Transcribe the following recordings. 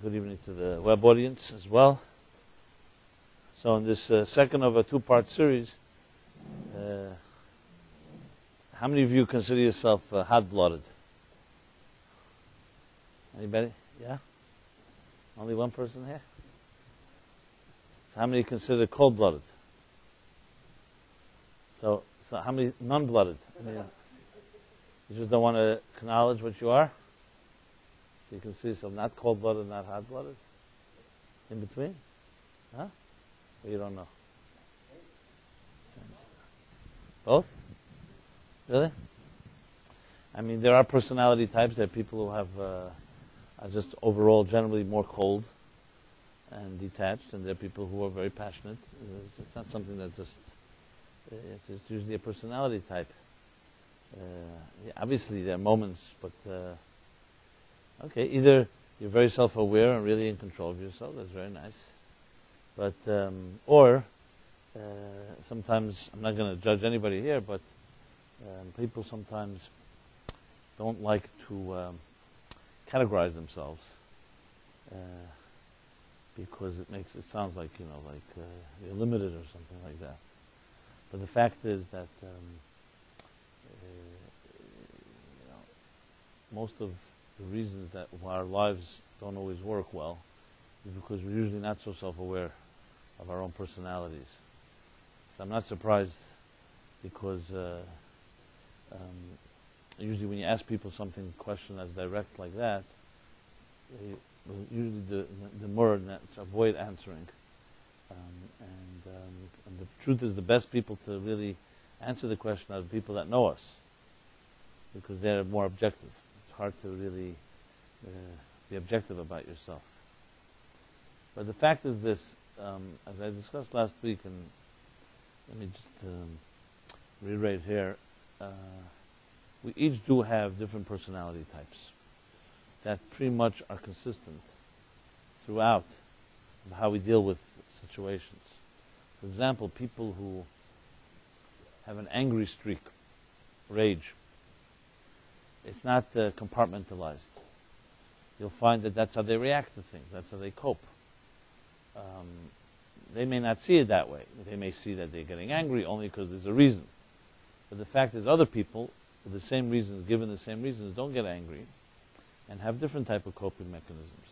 Good evening to the web audience as well. So in this second of a two-part series, how many of you consider yourself hot-blooded? Anybody? Yeah? Only one person here? So how many consider cold-blooded? So how many non-blooded? You just don't want to acknowledge what you are? So you consider yourself not cold-blooded, not hot-blooded? In between? Huh? Or you don't know? Both? Really? I mean, there are personality types. There are people who have are just overall generally more cold and detached, and there are people who are very passionate. It's not something that just... It's usually a personality type. Yeah, obviously, there are moments, but... okay, either you're very self-aware and really in control of yourself. That's very nice. But or sometimes, I'm not going to judge anybody here, but people sometimes don't like to categorize themselves because it makes it sounds like you're limited or something like that. But the fact is that most of the reasons that our lives don't always work well is because we're usually not so self-aware of our own personalities. So I'm not surprised because usually when you ask people something, question that's direct like that, they will usually demur and avoid answering. And the truth is the best people to really answer the question are the people that know us, because they're more objective. It's hard to really be objective about yourself. But the fact is this, as I discussed last week, and let me just reiterate here, we each do have different personality types that pretty much are consistent throughout how we deal with situations. For example, people who have an angry streak, rage, it's not compartmentalized. You'll find that that's how they react to things, that's how they cope. They may not see it that way. They may see that they're getting angry only because there's a reason. But the fact is other people, for the same reasons, given the same reasons, don't get angry and have different type of coping mechanisms.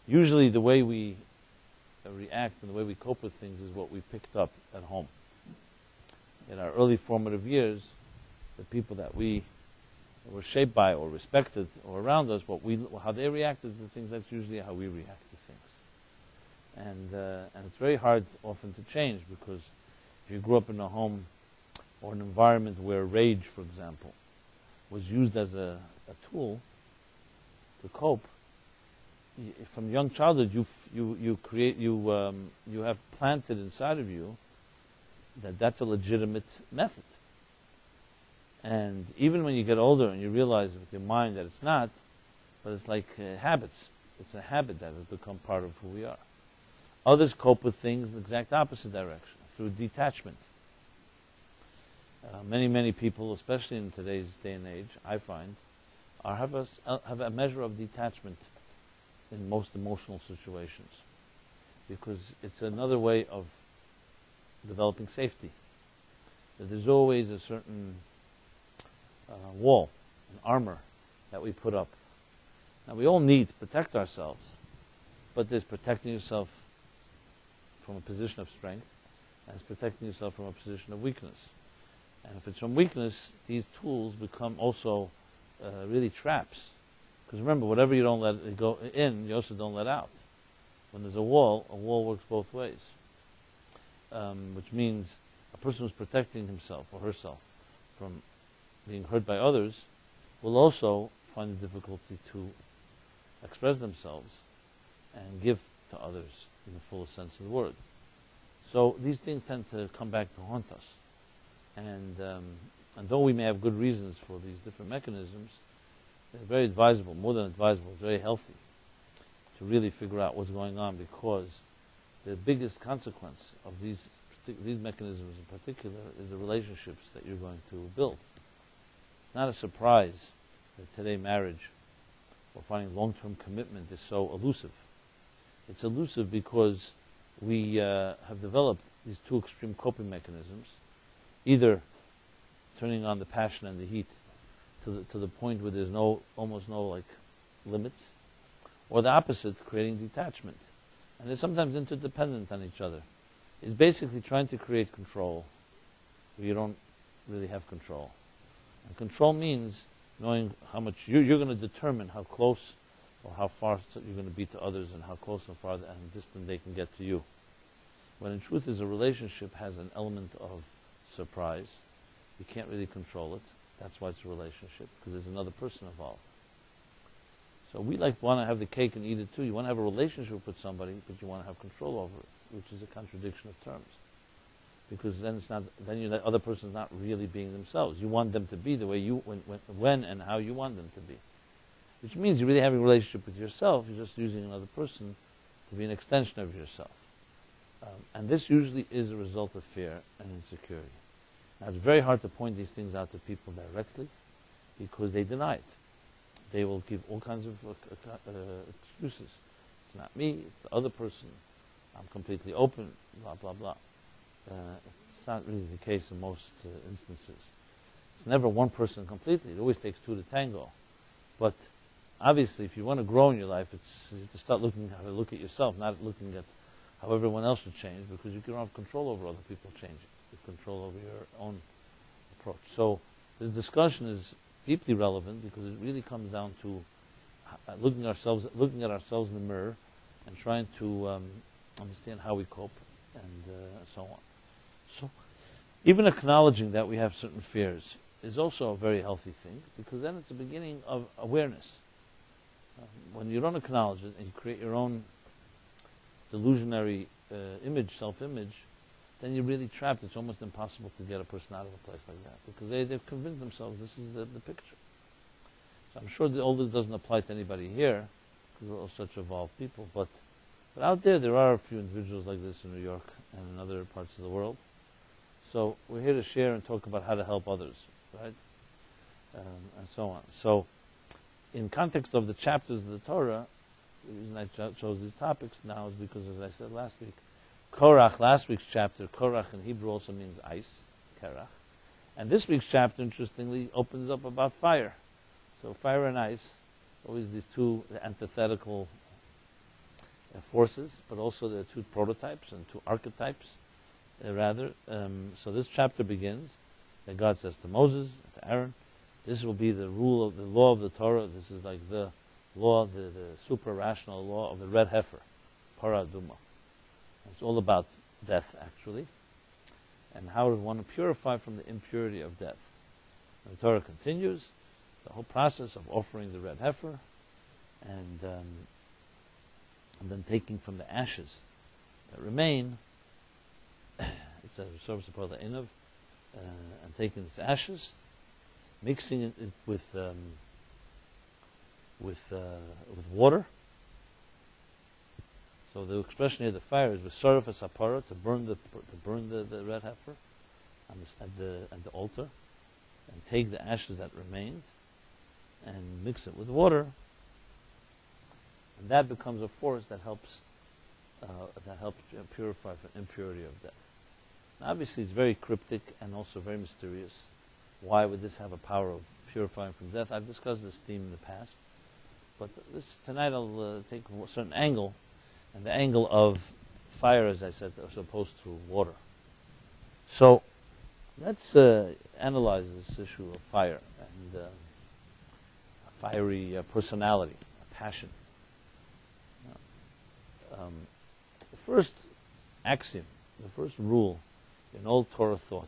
Usually the way we react and the way we cope with things is what we picked up at home. In our early formative years, the people that we were shaped by or respected or around us, how they reacted to things, that's usually how we react to things. And it's very hard often to change, because if you grew up in a home or an environment where rage, for example, was used as a tool to cope, from young childhood you have planted inside of you that that's a legitimate method. And even when you get older and you realize with your mind that it's not, but it's like habits. It's a habit that has become part of who we are. Others cope with things in the exact opposite direction, through detachment. Many people, especially in today's day and age, I find, have a measure of detachment in most emotional situations, because it's another way of developing safety. That there's always a certain wall, an armor that we put up. Now we all need to protect ourselves, but there's protecting yourself from a position of strength, and it's protecting yourself from a position of weakness. And if it's from weakness, these tools become also really traps. Because remember, whatever you don't let it go in, you also don't let out. When there's a wall works both ways. Which means a person who's protecting himself or herself from being hurt by others will also find it difficulty to express themselves and give to others in the fullest sense of the word. So these things tend to come back to haunt us. And though we may have good reasons for these different mechanisms, they're very advisable, more than advisable, it's very healthy to really figure out what's going on, because the biggest consequence of these mechanisms in particular is the relationships that you're going to build. It's not a surprise that today marriage or finding long-term commitment is so elusive. It's elusive because we have developed these two extreme coping mechanisms, either turning on the passion and the heat to the point where there's almost no like limits, or the opposite, creating detachment. And they're sometimes interdependent on each other. It's basically trying to create control where you don't really have control. And control means knowing how much you're going to determine how close or how far you're going to be to others, and how close or far and distant they can get to you. When in truth is a relationship has an element of surprise. You can't really control it. That's why it's a relationship, because there's another person involved. So we want to have the cake and eat it too. You want to have a relationship with somebody, but you want to have control over it, which is a contradiction of terms. Because then that other person's not really being themselves. You want them to be the way when and how you want them to be. Which means you're really having a relationship with yourself. You're just using another person to be an extension of yourself. And this usually is a result of fear and insecurity. Now, it's very hard to point these things out to people directly because they deny it. They will give all kinds of excuses. It's not me, it's the other person. I'm completely open, blah, blah, blah. It's not really the case in most instances. It's never one person completely. It always takes two to tango. But obviously, if you want to grow in your life, you have to start looking how to look at yourself, not looking at how everyone else should change, because you don't have control over other people changing. You have control over your own approach. So this discussion is deeply relevant because it really comes down to looking at ourselves in the mirror and trying to understand how we cope and so on. So even acknowledging that we have certain fears is also a very healthy thing, because then it's a beginning of awareness. When you don't acknowledge it and you create your own delusionary self-image, then you're really trapped. It's almost impossible to get a person out of a place like that, because they've convinced themselves this is the picture. So I'm sure that all this doesn't apply to anybody here, because we're all such evolved people, but out there are a few individuals like this in New York and in other parts of the world. So we're here to share and talk about how to help others, right? And so on. So in context of the chapters of the Torah, the reason I chose these topics now is because, as I said last week, Korach, last week's chapter, Korach in Hebrew also means ice, Kerach. And this week's chapter, interestingly, opens up about fire. So fire and ice, always these two antithetical forces, but also there are two prototypes and two archetypes, rather. So this chapter begins that God says to Moses, to Aaron, this will be the law of the Torah. This is like the law, the super-rational law of the red heifer, paraduma. It's all about death, actually, and how does one purify from the impurity of death. And the Torah continues the whole process of offering the red heifer, and then taking from the ashes that remain. It says serves the part of the inav, and taking its ashes, mixing it with water. So the expression here, the fire, is v'sarif sapara, to burn the red heifer at the altar, and take the ashes that remained and mix it with water, and that becomes a force that helps purify from impurity of death. Now, obviously, it's very cryptic and also very mysterious. Why would this have a power of purifying from death? I've discussed this theme in the past, but tonight I'll take a certain angle, and the angle of fire, as I said, as opposed to water. So let's analyze this issue of fire and a fiery personality, a passion. The first axiom, the first rule in all Torah thought,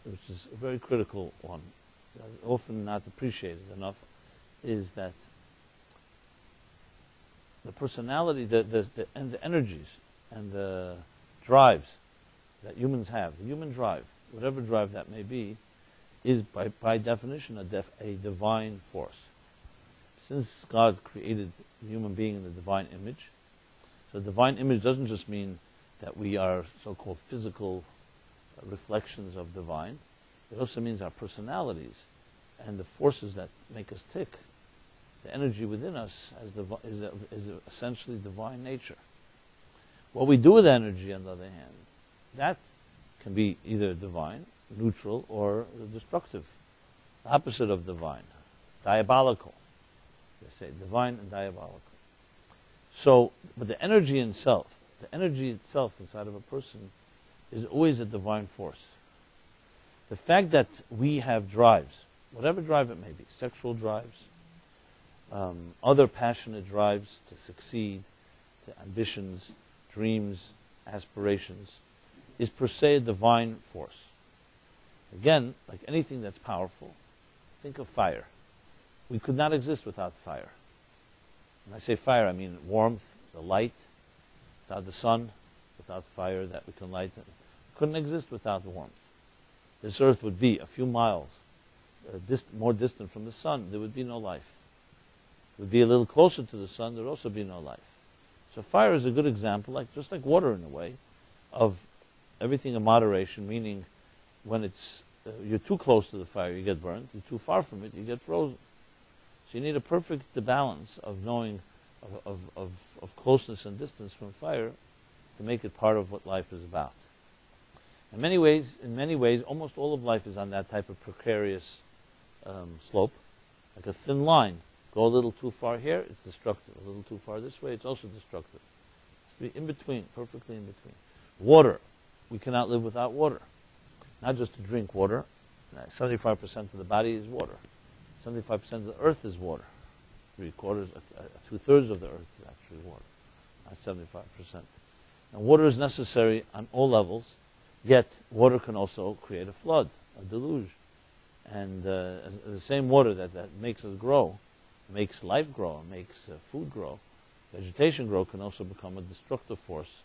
which is a very critical one, often not appreciated enough, is that the personality, and the energies and the drives that humans have, the human drive, whatever drive that may be, is by definition a divine force. Since God created the human being in the divine image, so the divine image doesn't just mean that we are so-called physical reflections of divine. It also means our personalities and the forces that make us tick, the energy within us is essentially divine nature. What we do with energy, on the other hand, that can be either divine, neutral, or destructive. The opposite of divine, diabolical. They say divine and diabolical. So, but the energy itself inside of a person is always a divine force. The fact that we have drives, whatever drive it may be, sexual drives, other passionate drives to succeed, to ambitions, dreams, aspirations, is per se a divine force. Again, like anything that's powerful, think of fire. We could not exist without fire. When I say fire, I mean warmth, the light. Without the sun, without fire that we can light, couldn't exist without the warmth. This earth would be a few miles more distant from the sun. There would be no life. It would be a little closer to the sun. There would also be no life. So fire is a good example, just like water in a way, of everything in moderation. Meaning, when you're too close to the fire, you get burned. You're too far from it, you get frozen. So you need a perfect balance of knowing of closeness and distance from fire to make it part of what life is about. In many ways, almost all of life is on that type of precarious slope, like a thin line. Go a little too far here, it's destructive. A little too far this way, it's also destructive. It's to be in between, perfectly in between. Water, we cannot live without water. Not just to drink water. 75% of the body is water. 75% of the earth is water. 2/3 of the earth is actually water, not 75%. And water is necessary on all levels, yet water can also create a flood, a deluge. And the same water that makes us grow, makes life grow, makes food grow, vegetation grow, can also become a destructive force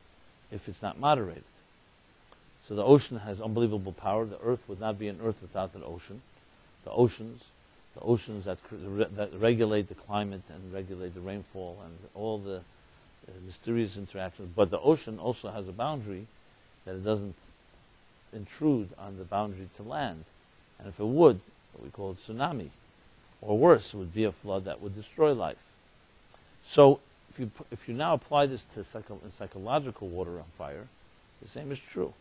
if it's not moderated. So the ocean has unbelievable power. The earth would not be an earth without an ocean. The oceans that regulate the climate and regulate the rainfall and all the mysterious interactions. But the ocean also has a boundary that it doesn't intrude on the boundary to land. And if it would, what we call a tsunami, or worse, it would be a flood that would destroy life. So if you now apply this to psychological water on fire, the same is true.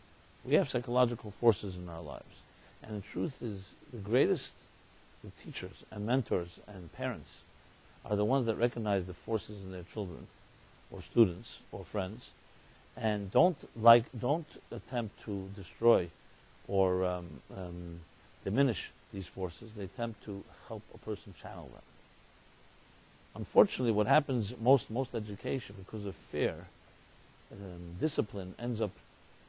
We have psychological forces in our lives. And the truth is, the teachers and mentors and parents are the ones that recognize the forces in their children or students or friends, and don't attempt to destroy or diminish these forces. They attempt to help a person channel them. Unfortunately, what happens most education, because of fear, discipline ends up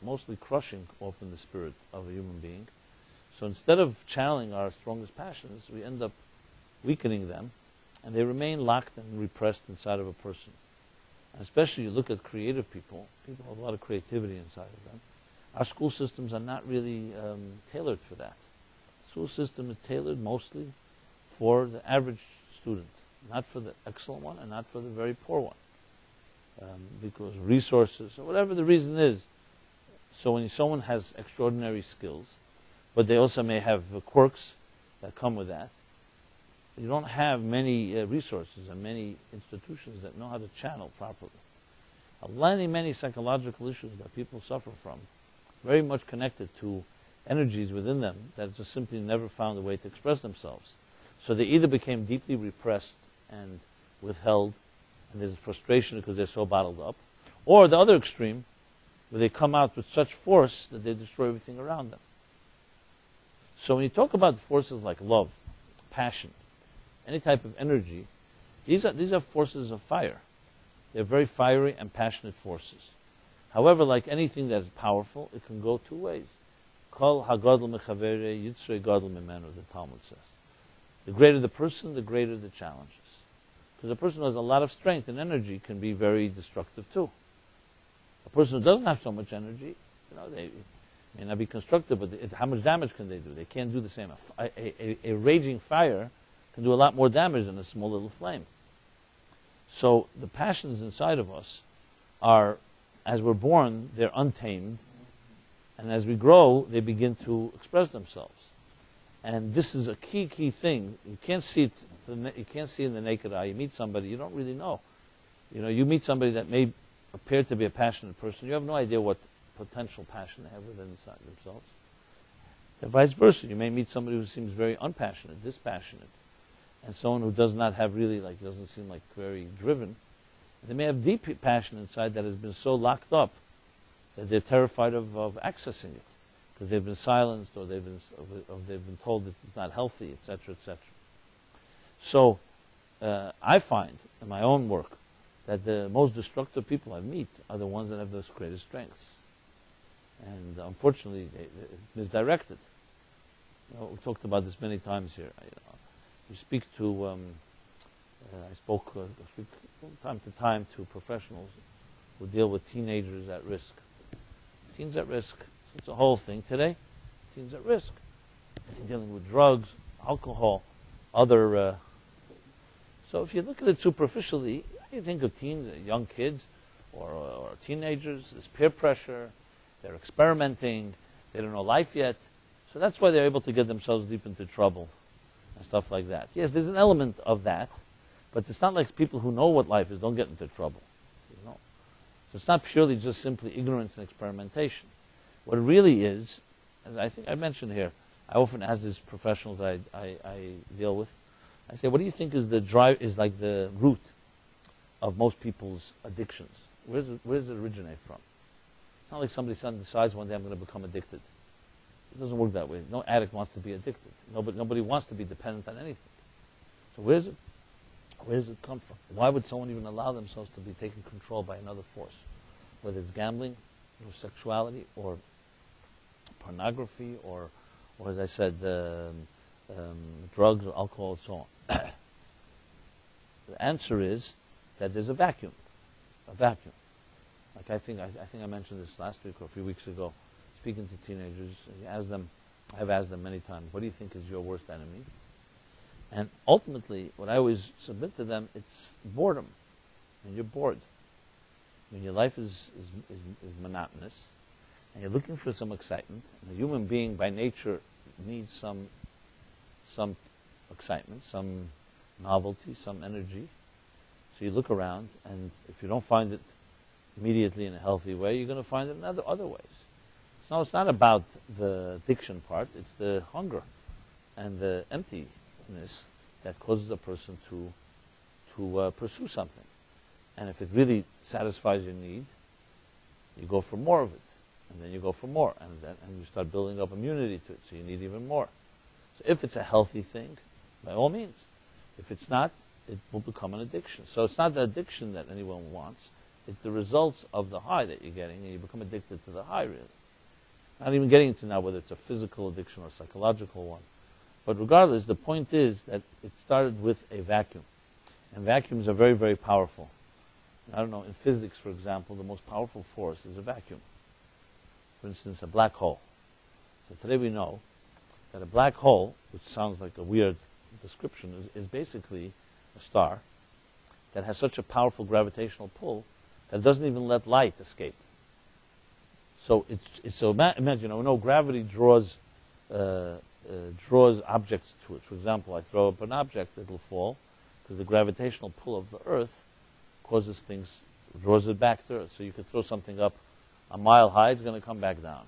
mostly crushing often the spirit of a human being. So instead of channeling our strongest passions, we end up weakening them, and they remain locked and repressed inside of a person. And especially you look at creative people have a lot of creativity inside of them. Our school systems are not really tailored for that. The school system is tailored mostly for the average student, not for the excellent one and not for the very poor one. Because resources, or whatever the reason is. So when someone has extraordinary skills, but they also may have quirks that come with that, you don't have many resources and many institutions that know how to channel properly. Many psychological issues that people suffer from, very much connected to energies within them that just simply never found a way to express themselves. So they either became deeply repressed and withheld, and there's frustration because they're so bottled up, or the other extreme, where they come out with such force that they destroy everything around them. So when you talk about forces like love, passion, any type of energy, these are forces of fire. They're very fiery and passionate forces. However, like anything that is powerful, it can go two ways. Kol hagadol mechavere yitzrei gadol mimenu, the Talmud says. The greater the person, the greater the challenges. Because a person who has a lot of strength and energy can be very destructive too. A person who doesn't have so much energy, they may not be constructive, but how much damage can they do? They can't do the same. A raging fire can do a lot more damage than a small little flame. So the passions inside of us are, as we're born, they're untamed, and as we grow, they begin to express themselves. And this is a key thing. You can't see it. You can't see it in the naked eye. You meet somebody, you don't really know. You meet somebody that may appear to be a passionate person. You have no idea what potential passion they have within inside themselves. And vice versa. You may meet somebody who seems very unpassionate, dispassionate, and someone who does not have really, doesn't seem like very driven. They may have deep passion inside that has been so locked up that they're terrified of accessing it, because they've been silenced, or they've been told that it's not healthy, etc., etc. So I find in my own work that the most destructive people I meet are the ones that have those greatest strengths. And unfortunately, it's misdirected. We've talked about this many times here. You speak to, I speak from time to time to professionals who deal with teenagers at risk. Teens at risk. It's a whole thing today. Teens at risk. They're dealing with drugs, alcohol, other. So if you look at it superficially, you think of teens, young kids, or teenagers. There's peer pressure. They're experimenting. They don't know life yet. So that's why they're able to get themselves deep into trouble and stuff like that. Yes, there's an element of that, but it's not like people who know what life is don't get into trouble. So it's not purely just simply ignorance and experimentation. What it really is, as I think I mentioned here, I often ask these professionals that I deal with, I say, what do you think is the root of most people's addictions? Where does it originate from? It's not like somebody decides one day I'm going to become addicted. It doesn't work that way. No addict wants to be addicted. Nobody wants to be dependent on anything. So where does it come from? Why would someone even allow themselves to be taken control by another force? Whether it's gambling, or sexuality, or pornography, or as I said, drugs or alcohol and so on. The answer is that there's a vacuum. A vacuum. Like I think I mentioned this last week or a few weeks ago, speaking to teenagers. I've asked them many times, what do you think is your worst enemy? And ultimately, what I always submit to them, it's boredom. When you're bored, when your life is monotonous, and you're looking for some excitement, and a human being by nature needs some excitement, some novelty, some energy. So you look around, and if you don't find it immediately in a healthy way, you're going to find it in other ways. So it's not about the addiction part, it's the hunger and the emptiness that causes a person to pursue something. And if it really satisfies your need, you go for more of it. And then you go for more. And you start building up immunity to it, so you need even more. So if it's a healthy thing, by all means. If it's not, it will become an addiction. So it's not the addiction that anyone wants. It's the results of the high that you're getting, and you become addicted to the high, really. Not even getting into now whether it's a physical addiction or a psychological one. But regardless, the point is that it started with a vacuum. And vacuums are very, very powerful. I don't know, in physics, for example, the most powerful force is a vacuum. For instance, a black hole. So today we know that a black hole, which sounds like a weird description, is basically a star that has such a powerful gravitational pull that it doesn't even let light escape. So imagine, we know gravity draws objects to it. For example, I throw up an object, it'll fall, because the gravitational pull of the Earth causes things, draws it back to Earth. So you could throw something up a mile high, it's going to come back down.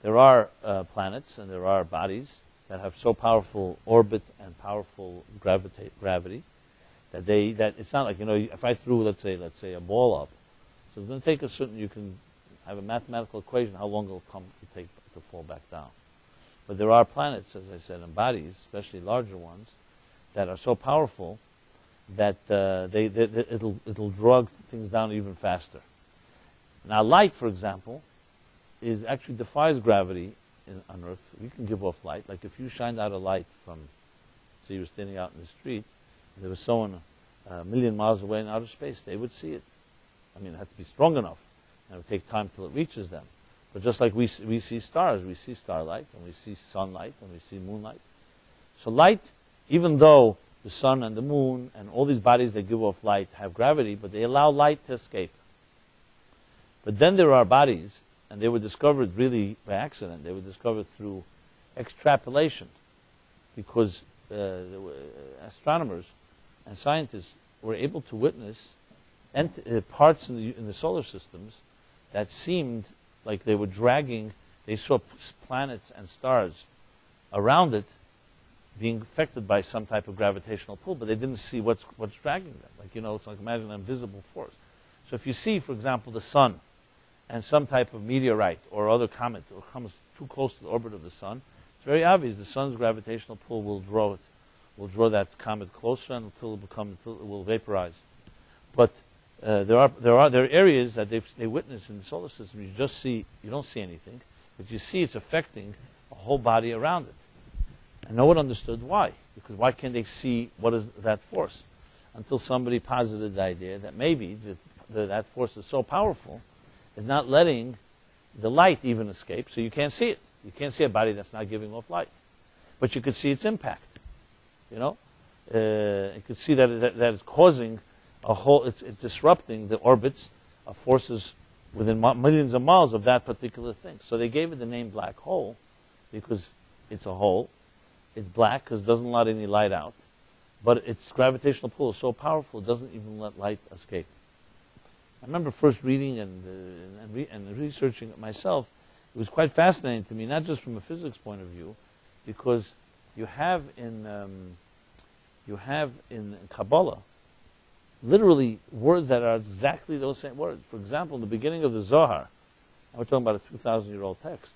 There are planets and there are bodies that have so powerful orbit and powerful gravity that it's not like, if I threw, let's say a ball up, so it's going to take you can have a mathematical equation how long it'll come to fall back down. But there are planets, as I said, and bodies, especially larger ones, that are so powerful that it'll draw things down even faster. Now, light, for example, actually defies gravity on Earth. We can give off light. Like if you shined out a light from, so you were standing out in the street, and there was someone a million miles away in outer space, they would see it. I mean, it had to be strong enough, and it would take time till it reaches them. But just like we see stars, we see starlight, and we see sunlight, and we see moonlight. So light, even though the sun and the moon and all these bodies that give off light have gravity, but they allow light to escape. But then there are bodies, and they were discovered really by accident. They were discovered through extrapolation, because astronomers and scientists were able to witness parts in the solar systems that seemed like they were dragging. They saw planets and stars around it being affected by some type of gravitational pull, but they didn't see what's dragging them. Like, it's like, imagine an invisible force. So if you see, for example, the sun and some type of meteorite or other comet or comes too close to the orbit of the sun, it's very obvious the sun's gravitational pull will draw that comet closer until it will vaporize. But there are areas that they witness in the solar system. You don't see anything, but you see it's affecting a whole body around it. And no one understood why. Because why can't they see what is that force? Until somebody posited the idea that maybe that force is so powerful, it's not letting the light even escape, so you can't see it. You can't see a body that's not giving off light. But you could see its impact. You could see that it's causing it's disrupting the orbits of forces within millions of miles of that particular thing. So they gave it the name black hole because it's a hole. It's black because it doesn't let any light out. But its gravitational pull is so powerful it doesn't even let light escape. I remember first reading and researching it myself. It was quite fascinating to me, not just from a physics point of view, because you have in Kabbalah literally words that are exactly those same words. For example, in the beginning of the Zohar, and we're talking about a 2,000-year-old text,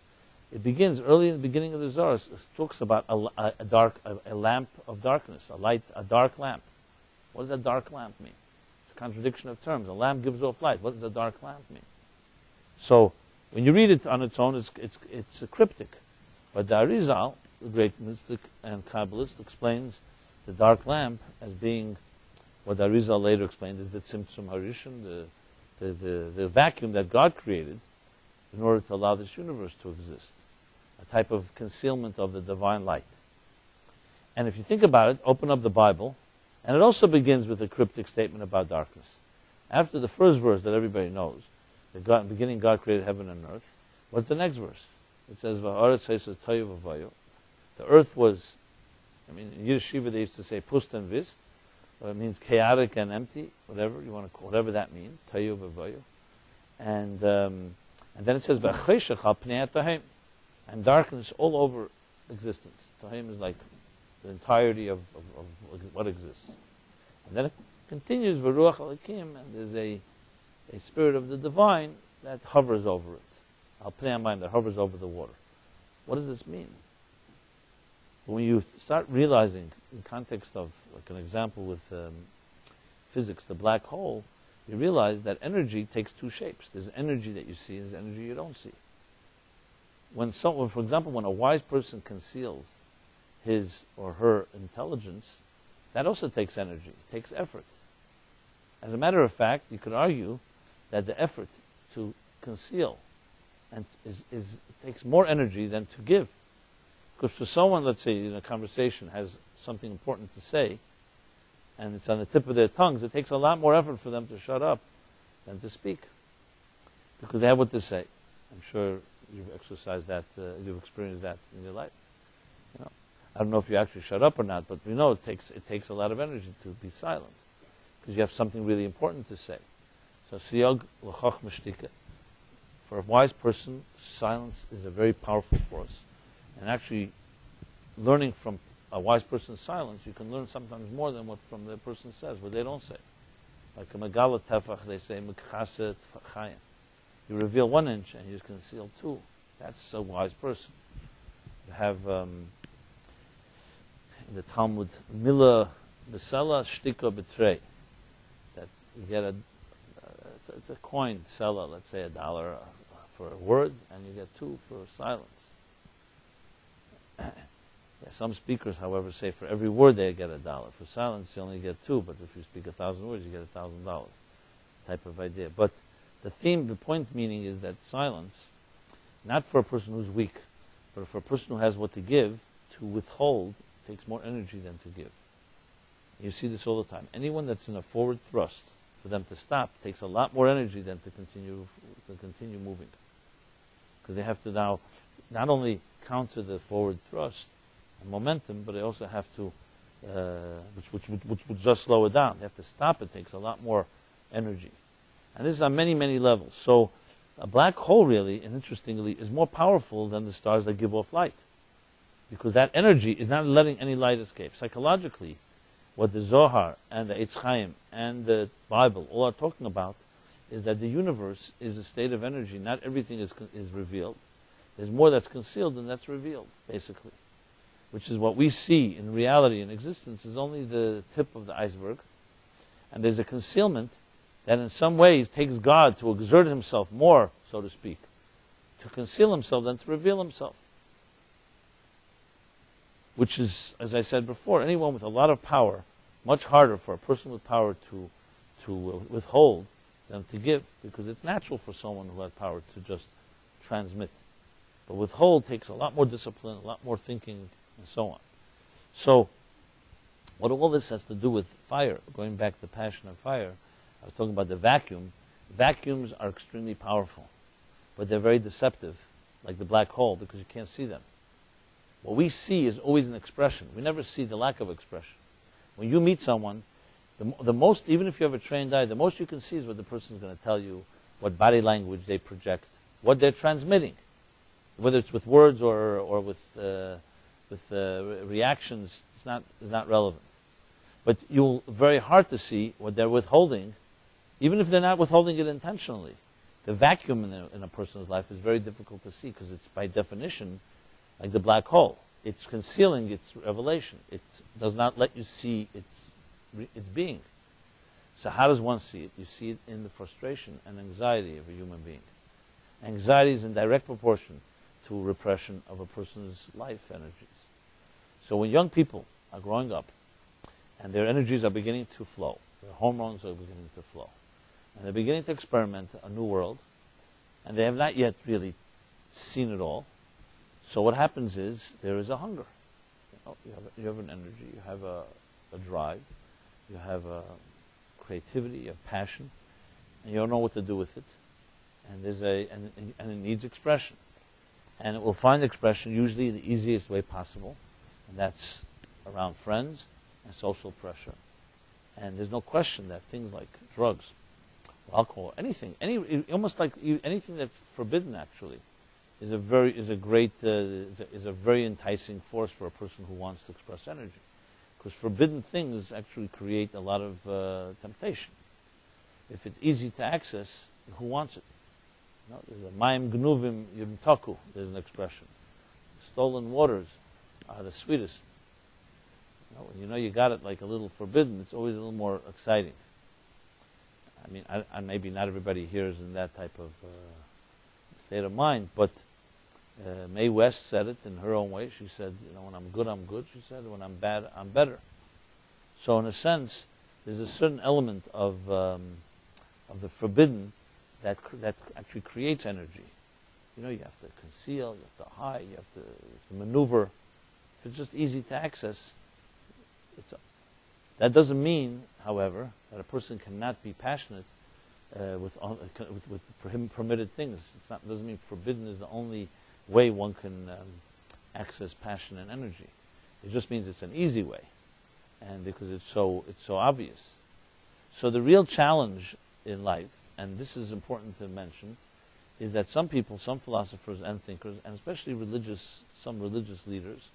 it begins early in the beginning of the Zohar. It talks about a lamp of darkness, a dark lamp. What does a dark lamp mean? It's a contradiction of terms. A lamp gives off light. What does a dark lamp mean? So when you read it on its own, it's a cryptic. But the Arizal, the great mystic and Kabbalist, explains the dark lamp as being what the Arizal later explained is the Tzimtzum Harishon, the vacuum that God created in order to allow this universe to exist, a type of concealment of the divine light. And if you think about it, open up the Bible, and it also begins with a cryptic statement about darkness. After the first verse that everybody knows, that in the beginning God created heaven and earth, what's the next verse? It says, "Va'aretz haysa tohu v'vayu." The earth was, in Yiddish Shiva they used to say pust and vist, or it means chaotic and empty, whatever you want to call, whatever that means, tohu v'vayu. And then it says, "V'cheshach al pnei ha'tohem," and darkness all over existence. Tohem is like the entirety of what exists. And then it continues, "V'ruach Elokim," and there's a spirit of the divine that hovers over it. Al pnei ha'mayim, that hovers over the water. What does this mean? When you start realizing, in context of, like an example with physics, the black hole, you realize that energy takes two shapes. There's energy that you see, and there's energy you don't see. For example, when a wise person conceals his or her intelligence, that also takes energy, it takes effort. As a matter of fact, you could argue that the effort to conceal takes more energy than to give. Because for someone, let's say, in a conversation has something important to say, and it's on the tip of their tongues, it takes a lot more effort for them to shut up than to speak. Because they have what to say. I'm sure you've exercised that, you've experienced that in your life. I don't know if you actually shut up or not, but we know it takes a lot of energy to be silent. Because you have something really important to say. So, siyog l'choch mishtika. For a wise person, silence is a very powerful force. And actually, learning from a wise person's silence, you can learn sometimes more than what from the person says, what they don't say. Like a megala tefach, they say, mekchaset chayim. You reveal 1 inch and you conceal 2. That's a wise person. You have in the Talmud, mila besela shtika betrei. That you get it's a coin, sela, let's say $1 for a word, and you get 2 for silence. Some speakers, however, say for every word they get $1. For silence, you only get 2, but if you speak 1,000 words, you get $1,000. Type of idea. But the point meaning is that silence, not for a person who's weak, but for a person who has what to give, to withhold takes more energy than to give. You see this all the time. Anyone that's in a forward thrust, for them to stop, takes a lot more energy than to continue moving. Because they have to now not only counter the forward thrust and momentum, but they also have to, which would just slow it down. They have to stop it. It takes a lot more energy. And this is on many, many levels. So a black hole really, and interestingly, is more powerful than the stars that give off light. Because that energy is not letting any light escape. Psychologically, what the Zohar and the Eitz Chaim and the Bible all are talking about is that the universe is a state of energy. Not everything is revealed. There's more that's concealed than that's revealed, basically. Which is what we see in reality and existence is only the tip of the iceberg. And there's a concealment that in some ways takes God to exert himself more, so to speak, to conceal himself than to reveal himself. Which is, as I said before, anyone with a lot of power, much harder for a person with power to withhold than to give, because it's natural for someone who has power to just transmit. But withhold takes a lot more discipline, a lot more thinking, and so on. So, what all this has to do with fire, going back to passion and fire, I was talking about the vacuum. Vacuums are extremely powerful, but they're very deceptive, like the black hole, because you can't see them. What we see is always an expression. We never see the lack of expression. When you meet someone, the most, even if you have a trained eye, the most you can see is what the person is going to tell you, what body language they project, what they're transmitting, whether it's with words or with reactions. It's not relevant. But you'll very hard to see what they're withholding, even if they're not withholding it intentionally. The vacuum in a person's life is very difficult to see because it's by definition like the black hole. It's concealing its revelation. It does not let you see its being. So how does one see it? You see it in the frustration and anxiety of a human being. Anxiety is in direct proportion to repression of a person's life energies. So when young people are growing up and their energies are beginning to flow, their hormones are beginning to flow, and they're beginning to experiment a new world, and they have not yet really seen it all, so what happens is there is a hunger. You have an energy, you have a drive, you have a creativity, you have passion, and you don't know what to do with it. And and it needs expression. And it will find expression usually in the easiest way possible, and that's around friends and social pressure. And there's no question that things like drugs, alcohol, anything, almost like anything that's forbidden actually, is a very enticing force for a person who wants to express energy, because forbidden things actually create a lot of temptation. If it's easy to access, who wants it? No, there's a mayim gnuvim yimtaku. There's an expression. Stolen waters are the sweetest. When you know you got it like a little forbidden, it's always a little more exciting. I mean, maybe not everybody here is in that type of state of mind, but Mae West said it in her own way. She said, when I'm good, I'm good. She said, when I'm bad, I'm better. So in a sense, there's a certain element of the forbidden that actually creates energy. You have to conceal, you have to hide, you have to maneuver. If it's just easy to access, that doesn't mean, however, that a person cannot be passionate with permitted things. It doesn't mean forbidden is the only way one can access passion and energy. It just means it's an easy way, and because it's so obvious. So the real challenge in life, and this is important to mention, is that some people, some philosophers and thinkers, and especially some religious leaders,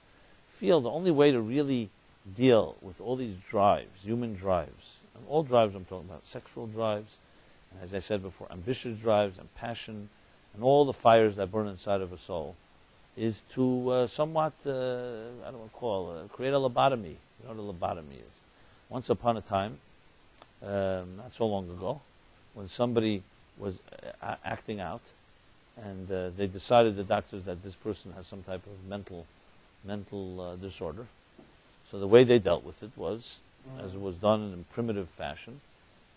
feel the only way to really deal with all these drives, human drives, and all drives I'm talking about, sexual drives, and as I said before, ambitious drives and passion, and all the fires that burn inside of a soul, is to somewhat, create a lobotomy. You know what a lobotomy is? Once upon a time, not so long ago, when somebody was acting out, and they decided, the doctors, that this person has some type of mental disorder. So the way they dealt with it was, as it was done in a primitive fashion,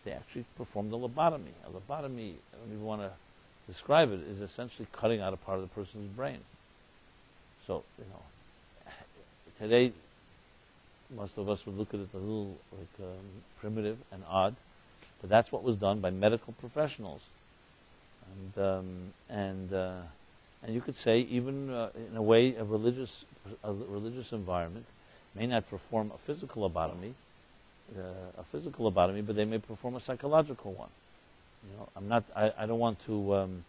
they actually performed a lobotomy. A lobotomy, I don't even want to describe it, is essentially cutting out a part of the person's brain. So, today, most of us would look at it a little primitive and odd, but that's what was done by medical professionals. And And you could say, even in a way, a religious environment may not perform a physical lobotomy, but they may perform a psychological one. I don't want to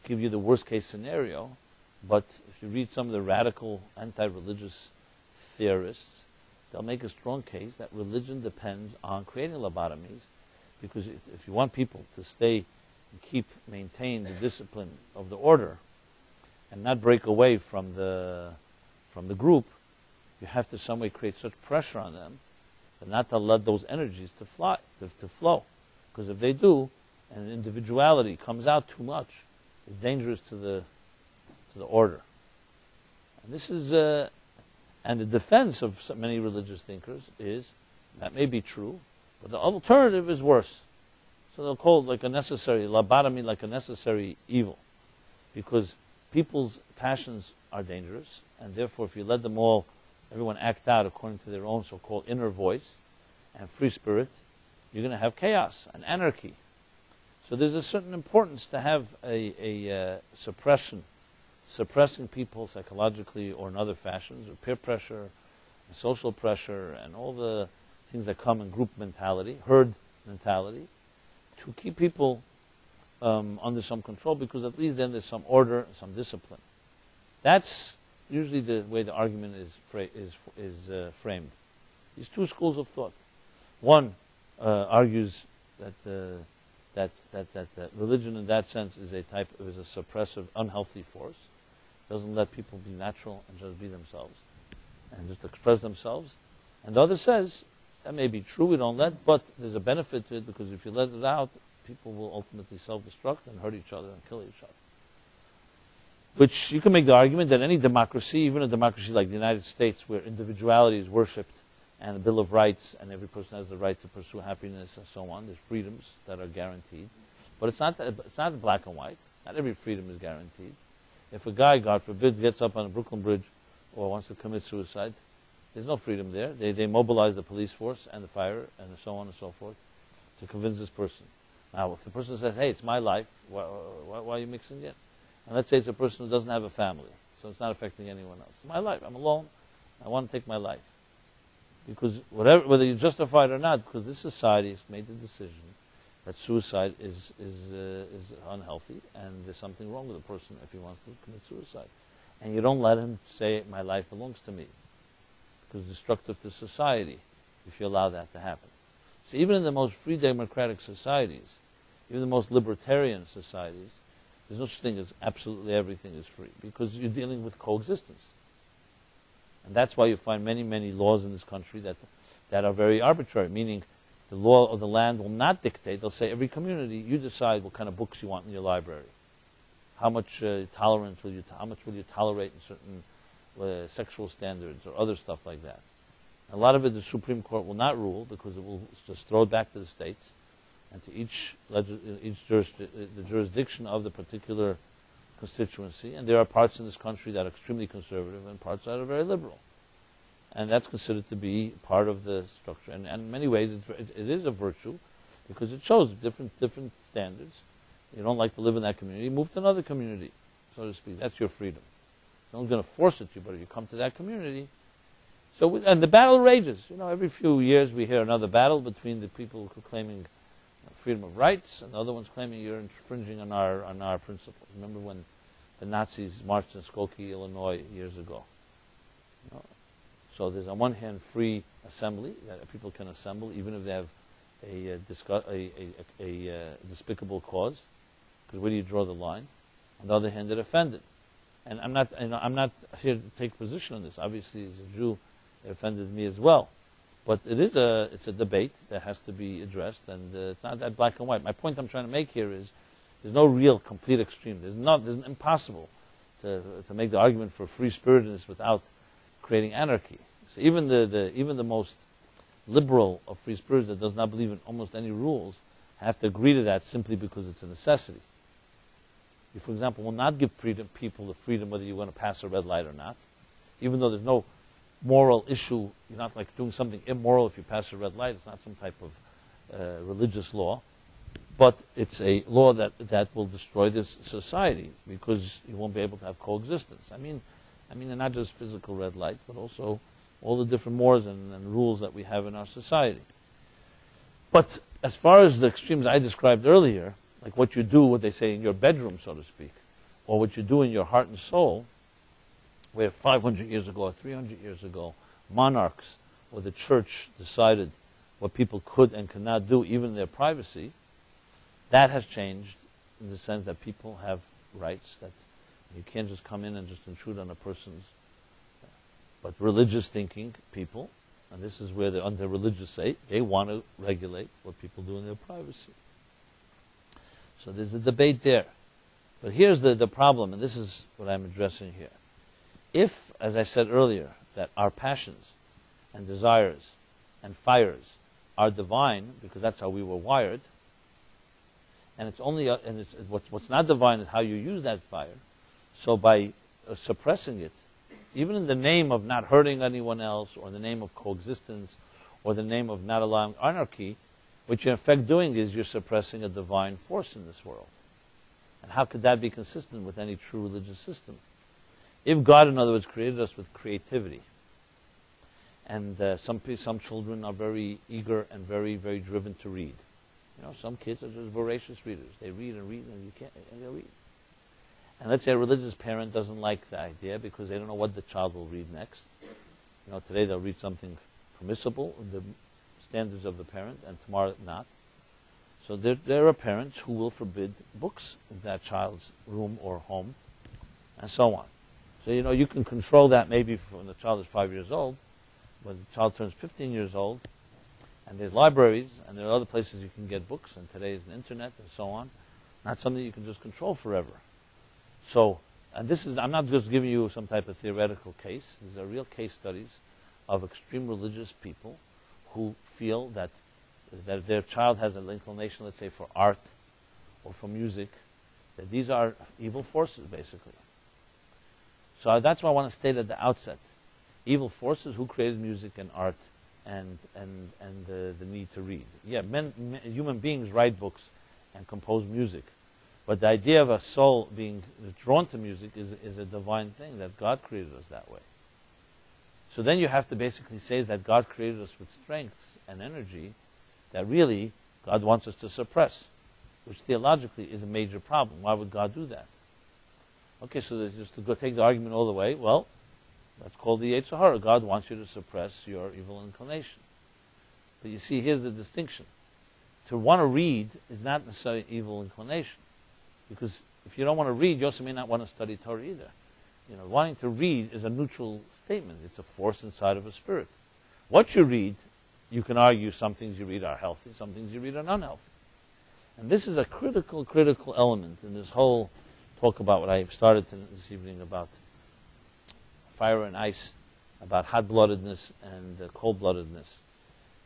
give you the worst case scenario, but if you read some of the radical anti-religious theorists, they'll make a strong case that religion depends on creating lobotomies, because if you want people to stay and maintain the discipline of the order and not break away from the group, you have to some way create such pressure on them that not to let those energies to flow. Because if they do, and individuality comes out too much, it's dangerous to the order. And this is and the defense of many religious thinkers is that may be true, but the alternative is worse. So they'll call it like a necessary lobotomy, like a necessary evil, because people's passions are dangerous, and therefore if you let them everyone act out according to their own so-called inner voice and free spirit, you're going to have chaos and anarchy. So there's a certain importance to have a suppressing people psychologically or in other fashions, or peer pressure, and social pressure, and all the things that come in group mentality, herd mentality, to keep people under some control, because at least then there's some order, some discipline. That's usually the way the argument is framed. These two schools of thought. One argues that religion in that sense is a suppressive, unhealthy force. Doesn't let people be natural and just be themselves and just express themselves. And the other says, that may be true, we don't let, but there's a benefit to it, because if you let it out, people will ultimately self-destruct and hurt each other and kill each other. Which you can make the argument that any democracy, even a democracy like the United States, where individuality is worshipped and a Bill of Rights and every person has the right to pursue happiness and so on, there's freedoms that are guaranteed. But it's not black and white. Not every freedom is guaranteed. If a guy, God forbid, gets up on a Brooklyn Bridge or wants to commit suicide, there's no freedom there. They mobilize the police force and the fire and so on and so forth to convince this person. Now, if the person says, hey, it's my life, why are you mixing it? And let's say it's a person who doesn't have a family, so it's not affecting anyone else. It's my life. I'm alone. I want to take my life. Because whether you justify it or not, because this society has made the decision that suicide is unhealthy, and there's something wrong with a person if he wants to commit suicide. And you don't let him say, my life belongs to me, because it's destructive to society if you allow that to happen. So even in the most free democratic societies, even the most libertarian societies, there's no such thing as absolutely everything is free, because you're dealing with coexistence. And that's why you find many, many laws in this country that are very arbitrary, meaning the law of the land will not dictate. They'll say, every community, you decide what kind of books you want in your library. How much tolerance how much will you tolerate in certain sexual standards or other stuff like that. A lot of it the Supreme Court will not rule, because it will just throw it back to the states and to each the jurisdiction of the particular constituency. And there are parts in this country that are extremely conservative and parts that are very liberal. And that's considered to be part of the structure. And in many ways, it is a virtue, because it shows different standards. You don't like to live in that community, move to another community, so to speak. That's your freedom. No one's going to force it to you, but if you come to that community. And the battle rages. Every few years we hear another battle between the people who are claiming freedom of rights and the other ones claiming you're infringing on our principles. Remember when the Nazis marched in Skokie, Illinois, years ago? So there's on one hand free assembly, that people can assemble even if they have a despicable cause, because where do you draw the line? On the other hand, they're offended. And I'm not here to take position on this. Obviously, as a Jew, it offended me as well. But it's a debate that has to be addressed, and it's not that black and white. My point I'm trying to make here is there's no real complete extreme. There's impossible to make the argument for free spiritedness without creating anarchy. So even the most liberal of free spirits that does not believe in almost any rules have to agree to that simply because it's a necessity. You, for example, will not give people the freedom whether you want to pass a red light or not, even though there's no moral issue. You're not like doing something immoral if you pass a red light. It's not some type of religious law. but it's a law that will destroy this society because you won't be able to have coexistence. I mean, not just physical red lights, but also all the different mores and rules that we have in our society. But as far as the extremes I described earlier, like what you do, what they say in your bedroom, so to speak, or what you do in your heart and soul, where 500 years ago or 300 years ago, monarchs or the church decided what people could and could not do, even in their privacy, that has changed in the sense that people have rights, that you can't just come in and just intrude on a person's. But religious thinking people, and this is where they're under religious state, they want to regulate what people do in their privacy. So there's a debate there. But here's the problem, and this is what I'm addressing here. If, as I said earlier, that our passions and desires and fires are divine, because that's how we were wired, and it's only what's not divine is how you use that fire. So by suppressing it, even in the name of not hurting anyone else, or in the name of coexistence, or the name of not allowing anarchy, what you're in effect doing is you're suppressing a divine force in this world. And how could that be consistent with any true religious system? If God, in other words, created us with creativity, and some children are very eager and very, very driven to read. You know, some kids are just voracious readers. They read and read, and they read. And let's say a religious parent doesn't like the idea because they don't know what the child will read next. You know, today they'll read something permissible in the standards of the parent, and tomorrow not. So there are parents who will forbid books in that child's room or home, and so on. So, you know, you can control that maybe when the child is 5 years old. When the child turns 15 years old, and there's libraries, and there are other places you can get books, and today is the internet, and so on. Not something you can just control forever. So, and this is, I'm not just giving you some type of theoretical case. These are real case studies of extreme religious people who feel that their child has an inclination, let's say, for art or for music, that these are evil forces, basically. So that's why I want to state at the outset. Evil forces who created music and art and the need to read. Yeah, human beings write books and compose music. But the idea of a soul being drawn to music is a divine thing, that God created us that way. So then you have to basically say that God created us with strengths and energy that really God wants us to suppress, which theologically is a major problem. Why would God do that? Okay, so just to go take the argument all the way, well, that's called the Yetzer Hara. God wants you to suppress your evil inclination. But you see, here's the distinction. To want to read is not necessarily an evil inclination. Because if you don't want to read, you also may not want to study Torah either. You know, wanting to read is a neutral statement. It's a force inside of a spirit. What you read, you can argue some things you read are healthy, some things you read are unhealthy. And this is a critical element in this whole talk about what I started this evening about fire and ice, about hot-bloodedness and cold-bloodedness.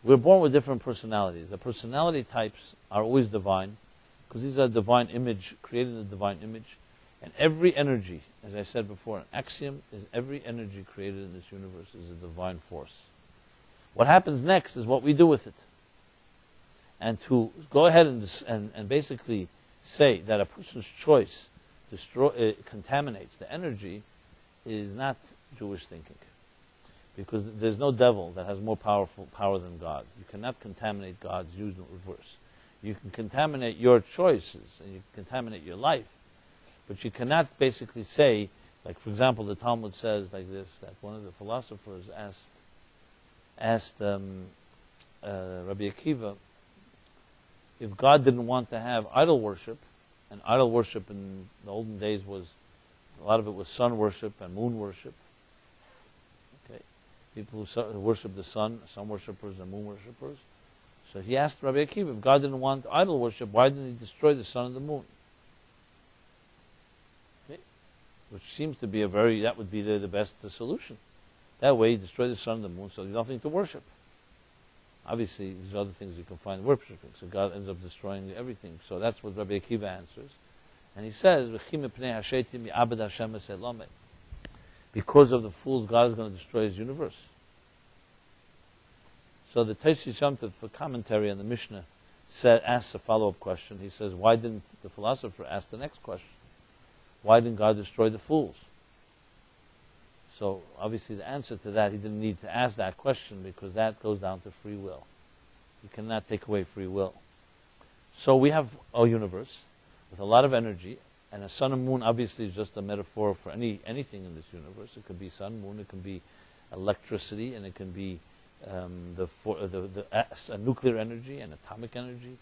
We're born with different personalities. The personality types are always divine, because these are divine image, created in the divine image. And every energy, as I said before, an axiom is every energy created in this universe is a divine force. What happens next is what we do with it. And to go ahead and basically say that a person's choice contaminates the energy is not Jewish thinking. Because there's no devil that has more power than God. You cannot contaminate God's universe. You can contaminate your choices, and you can contaminate your life, but you cannot basically say, like for example, the Talmud says like this, that one of the philosophers asked Rabbi Akiva if God didn't want to have idol worship, and idol worship in the olden days was, a lot of it was sun worship and moon worship. Okay, people who worship the sun worshippers and moon worshippers. So he asked Rabbi Akiva, if God didn't want idol worship, why didn't he destroy the sun and the moon? Okay. Which seems to be that would be the best solution. That way, you destroy the sun and the moon, so there's nothing to worship. Obviously, there's other things you can find worshiping, so God ends up destroying everything. So that's what Rabbi Akiva answers. And he says, because of the fools, God is going to destroy his universe. So the Tosfos Yom Tov, for commentary on the Mishnah, asks a follow-up question. He says, why didn't the philosopher ask the next question? Why didn't God destroy the fools? So obviously the answer to that, he didn't need to ask that question because that goes down to free will. You cannot take away free will. So we have a universe with a lot of energy, and a sun and moon obviously is just a metaphor for anything in this universe. It could be sun, moon, it can be electricity, and it can be nuclear energy and atomic energy,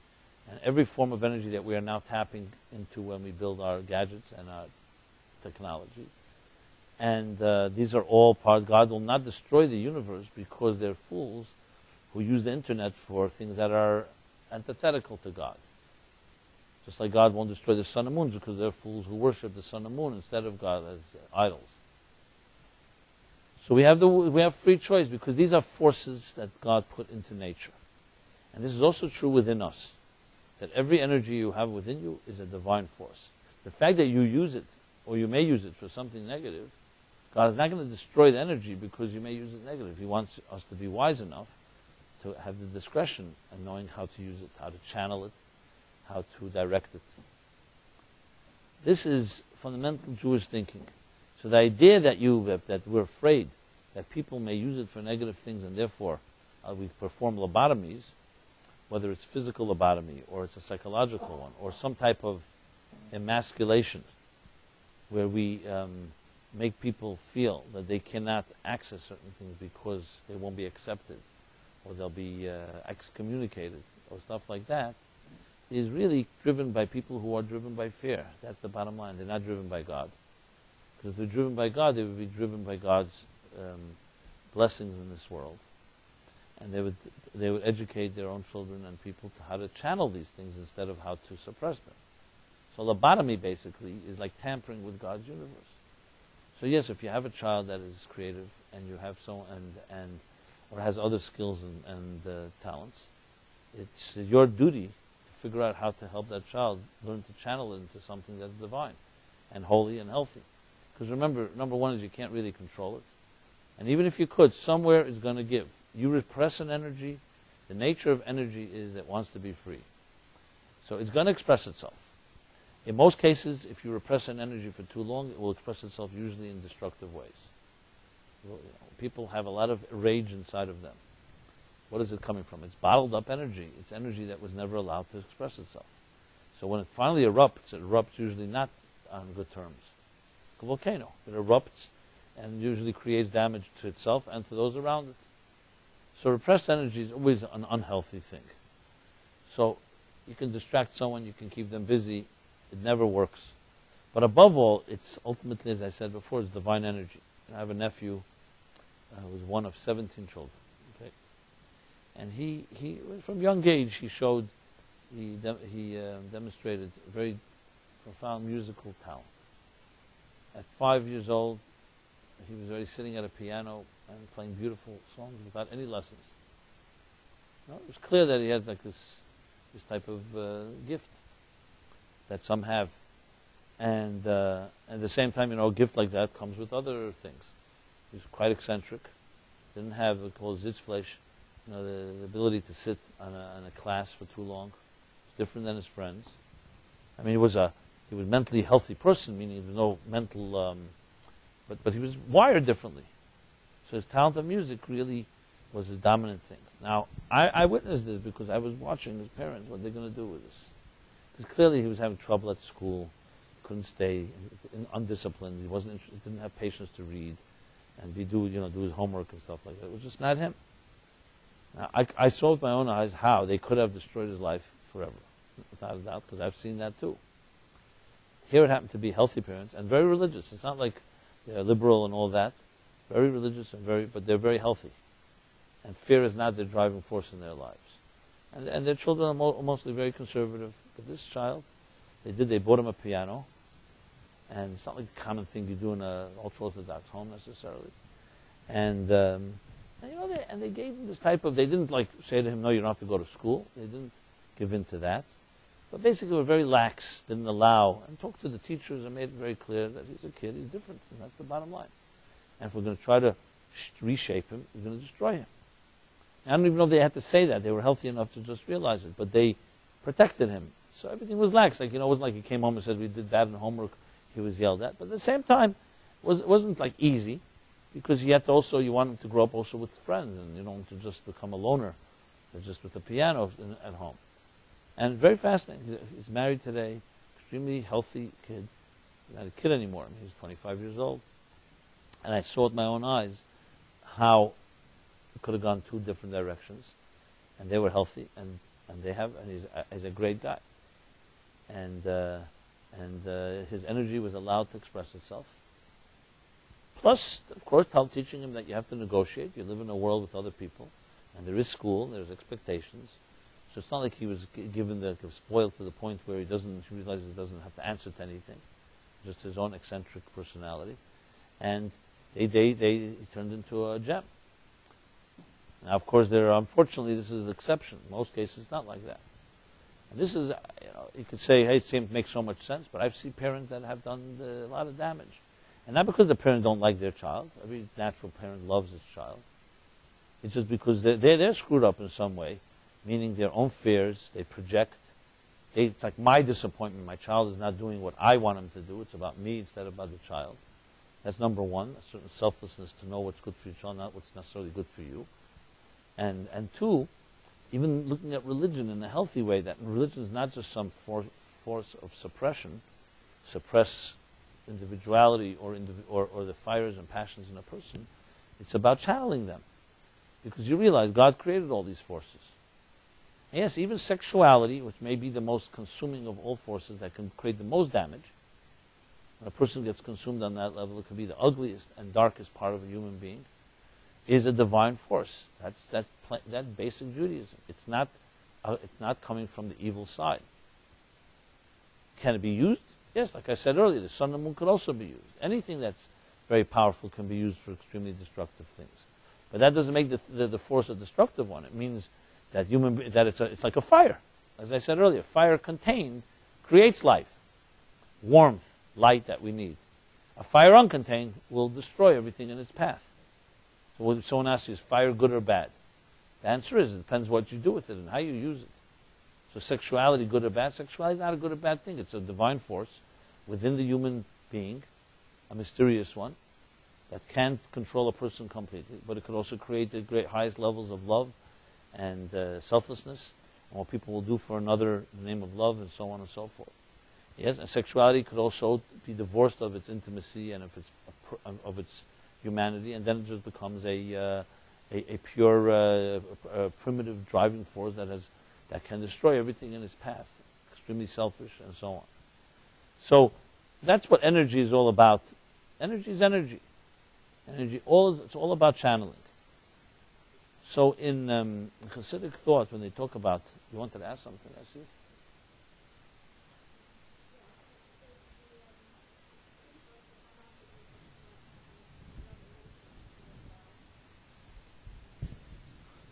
and every form of energy that we are now tapping into when we build our gadgets and our technology. And these are all part. God will not destroy the universe because they're fools who use the internet for things that are antithetical to God. Just like God won't destroy the sun and moon because they're fools who worship the sun and moon instead of God as idols. So we have free choice because these are forces that God put into nature. And this is also true within us, that every energy you have within you is a divine force. The fact that you use it, or you may use it for something negative, God is not going to destroy the energy because you may use it negative. He wants us to be wise enough to have the discretion and knowing how to use it, how to channel it, how to direct it. This is fundamental Jewish thinking. So the idea that we're afraid that people may use it for negative things and therefore we perform lobotomies, whether it's physical lobotomy or it's a psychological one or some type of emasculation where we make people feel that they cannot access certain things because they won't be accepted or they'll be excommunicated or stuff like that, is really driven by people who are driven by fear. That's the bottom line. They're not driven by God. Because if they're driven by God, they would be driven by God's blessings in this world. And they would educate their own children and people to how to channel these things instead of how to suppress them. So lobotomy basically is like tampering with God's universe. So yes, if you have a child that is creative and you have or has other skills and talents, it's your duty to figure out how to help that child learn to channel it into something that's divine and holy and healthy. Because remember, number one is you can't really control it. And even if you could, somewhere it's going to give. You repress an energy, the nature of energy is it wants to be free. So it's going to express itself. In most cases, if you repress an energy for too long, it will express itself usually in destructive ways. People have a lot of rage inside of them. What is it coming from? It's bottled up energy. It's energy that was never allowed to express itself. So when it finally erupts, it erupts usually not on good terms. Like a volcano. It erupts and usually creates damage to itself and to those around it. So repressed energy is always an unhealthy thing. So you can distract someone, you can keep them busy. It never works. But above all, it's ultimately, as I said before, it's divine energy. I have a nephew who was one of 17 children. Okay? And he from young age, he demonstrated very profound musical talent. At 5 years old, he was already sitting at a piano and playing beautiful songs without any lessons. No, it was clear that he had like this type of gift that some have, and at the same time, a gift like that comes with other things. He was quite eccentric, didn't have what's called Sitzfleisch, the ability to sit on a class for too long. He was different than his friends. I mean, he was a mentally healthy person, meaning there was no mental, but he was wired differently. So his talent of music really was a dominant thing. Now, I witnessed this because I was watching his parents, what they're going to do with this. Because clearly he was having trouble at school, couldn't stay, undisciplined. He didn't have patience to read and do his homework and stuff like that. It was just not him. Now, I saw with my own eyes how they could have destroyed his life forever, without a doubt, because I've seen that too. Here it happened to be healthy parents and very religious. It's not like they're liberal and all that. Very religious but they're very healthy. And fear is not their driving force in their lives. And their children are mostly very conservative. But this child, they bought him a piano, and it's not like a common thing you do in an ultra-Orthodox home necessarily. And they gave him this type of. They didn't like say to him, "No, you don't have to go to school." They didn't give in to that. But basically, were very lax, didn't allow, and talked to the teachers and made it very clear that he's a kid, he's different, and that's the bottom line. And if we're going to try to reshape him, we're going to destroy him. I don't even know if they had to say that. They were healthy enough to just realize it. But they protected him. So everything was lax. Like, it wasn't like he came home and said, we did bad in homework, he was yelled at. But at the same time, it wasn't like easy, because you want him to grow up also with friends, and you don't want to just become a loner, just with a piano at home. And very fascinating. He's married today, extremely healthy kid. He's not a kid anymore. I mean, he's 25 years old. And I saw with my own eyes how it could have gone two different directions. And they were healthy, and he's a great guy. And his energy was allowed to express itself. Plus, of course, teaching him that you have to negotiate. You live in a world with other people, and there is school, there's expectations. So it's not like he was spoiled to the point where he realizes he doesn't have to answer to anything, just his own eccentric personality. And they turned into a gem. Now, of course, unfortunately, this is an exception. In most cases, it's not like that. And this is, you could say, hey, it makes so much sense, but I've seen parents that have done a lot of damage. And not because the parents don't like their child. Every natural parent loves his child. It's just because they're screwed up in some way, meaning their own fears, they project. It's like my disappointment. My child is not doing what I want him to do. It's about me instead of about the child. That's number one, a certain selflessness to know what's good for your child, not what's necessarily good for you. And two, even looking at religion in a healthy way, that religion is not just some force of suppression, suppress individuality or the fires and passions in a person. It's about channeling them, because you realize God created all these forces. And yes, even sexuality, which may be the most consuming of all forces that can create the most damage. When a person gets consumed on that level, it can be the ugliest and darkest part of a human being, is a divine force. That's basic Judaism. It's not coming from the evil side. Can it be used? Yes, like I said earlier, the sun and the moon could also be used. Anything that's very powerful can be used for extremely destructive things. But that doesn't make the force a destructive one. It means that it's like a fire. As I said earlier, fire contained creates life, warmth, light that we need. A fire uncontained will destroy everything in its path. So when someone asks you, is fire good or bad? The answer is, it depends what you do with it and how you use it. So sexuality, good or bad? Sexuality is not a good or bad thing. It's a divine force within the human being, a mysterious one, that can control a person completely, but it could also create the highest levels of love and selflessness, and what people will do for another in the name of love, and so on and so forth. Yes, and sexuality could also be divorced of its intimacy and of its humanity, and then it just becomes a pure primitive driving force that can destroy everything in its path, extremely selfish and so on. So that's what energy is all about. Energy is energy. It's all about channeling. So in Hasidic thought, when they talk about, you wanted to ask something, I see.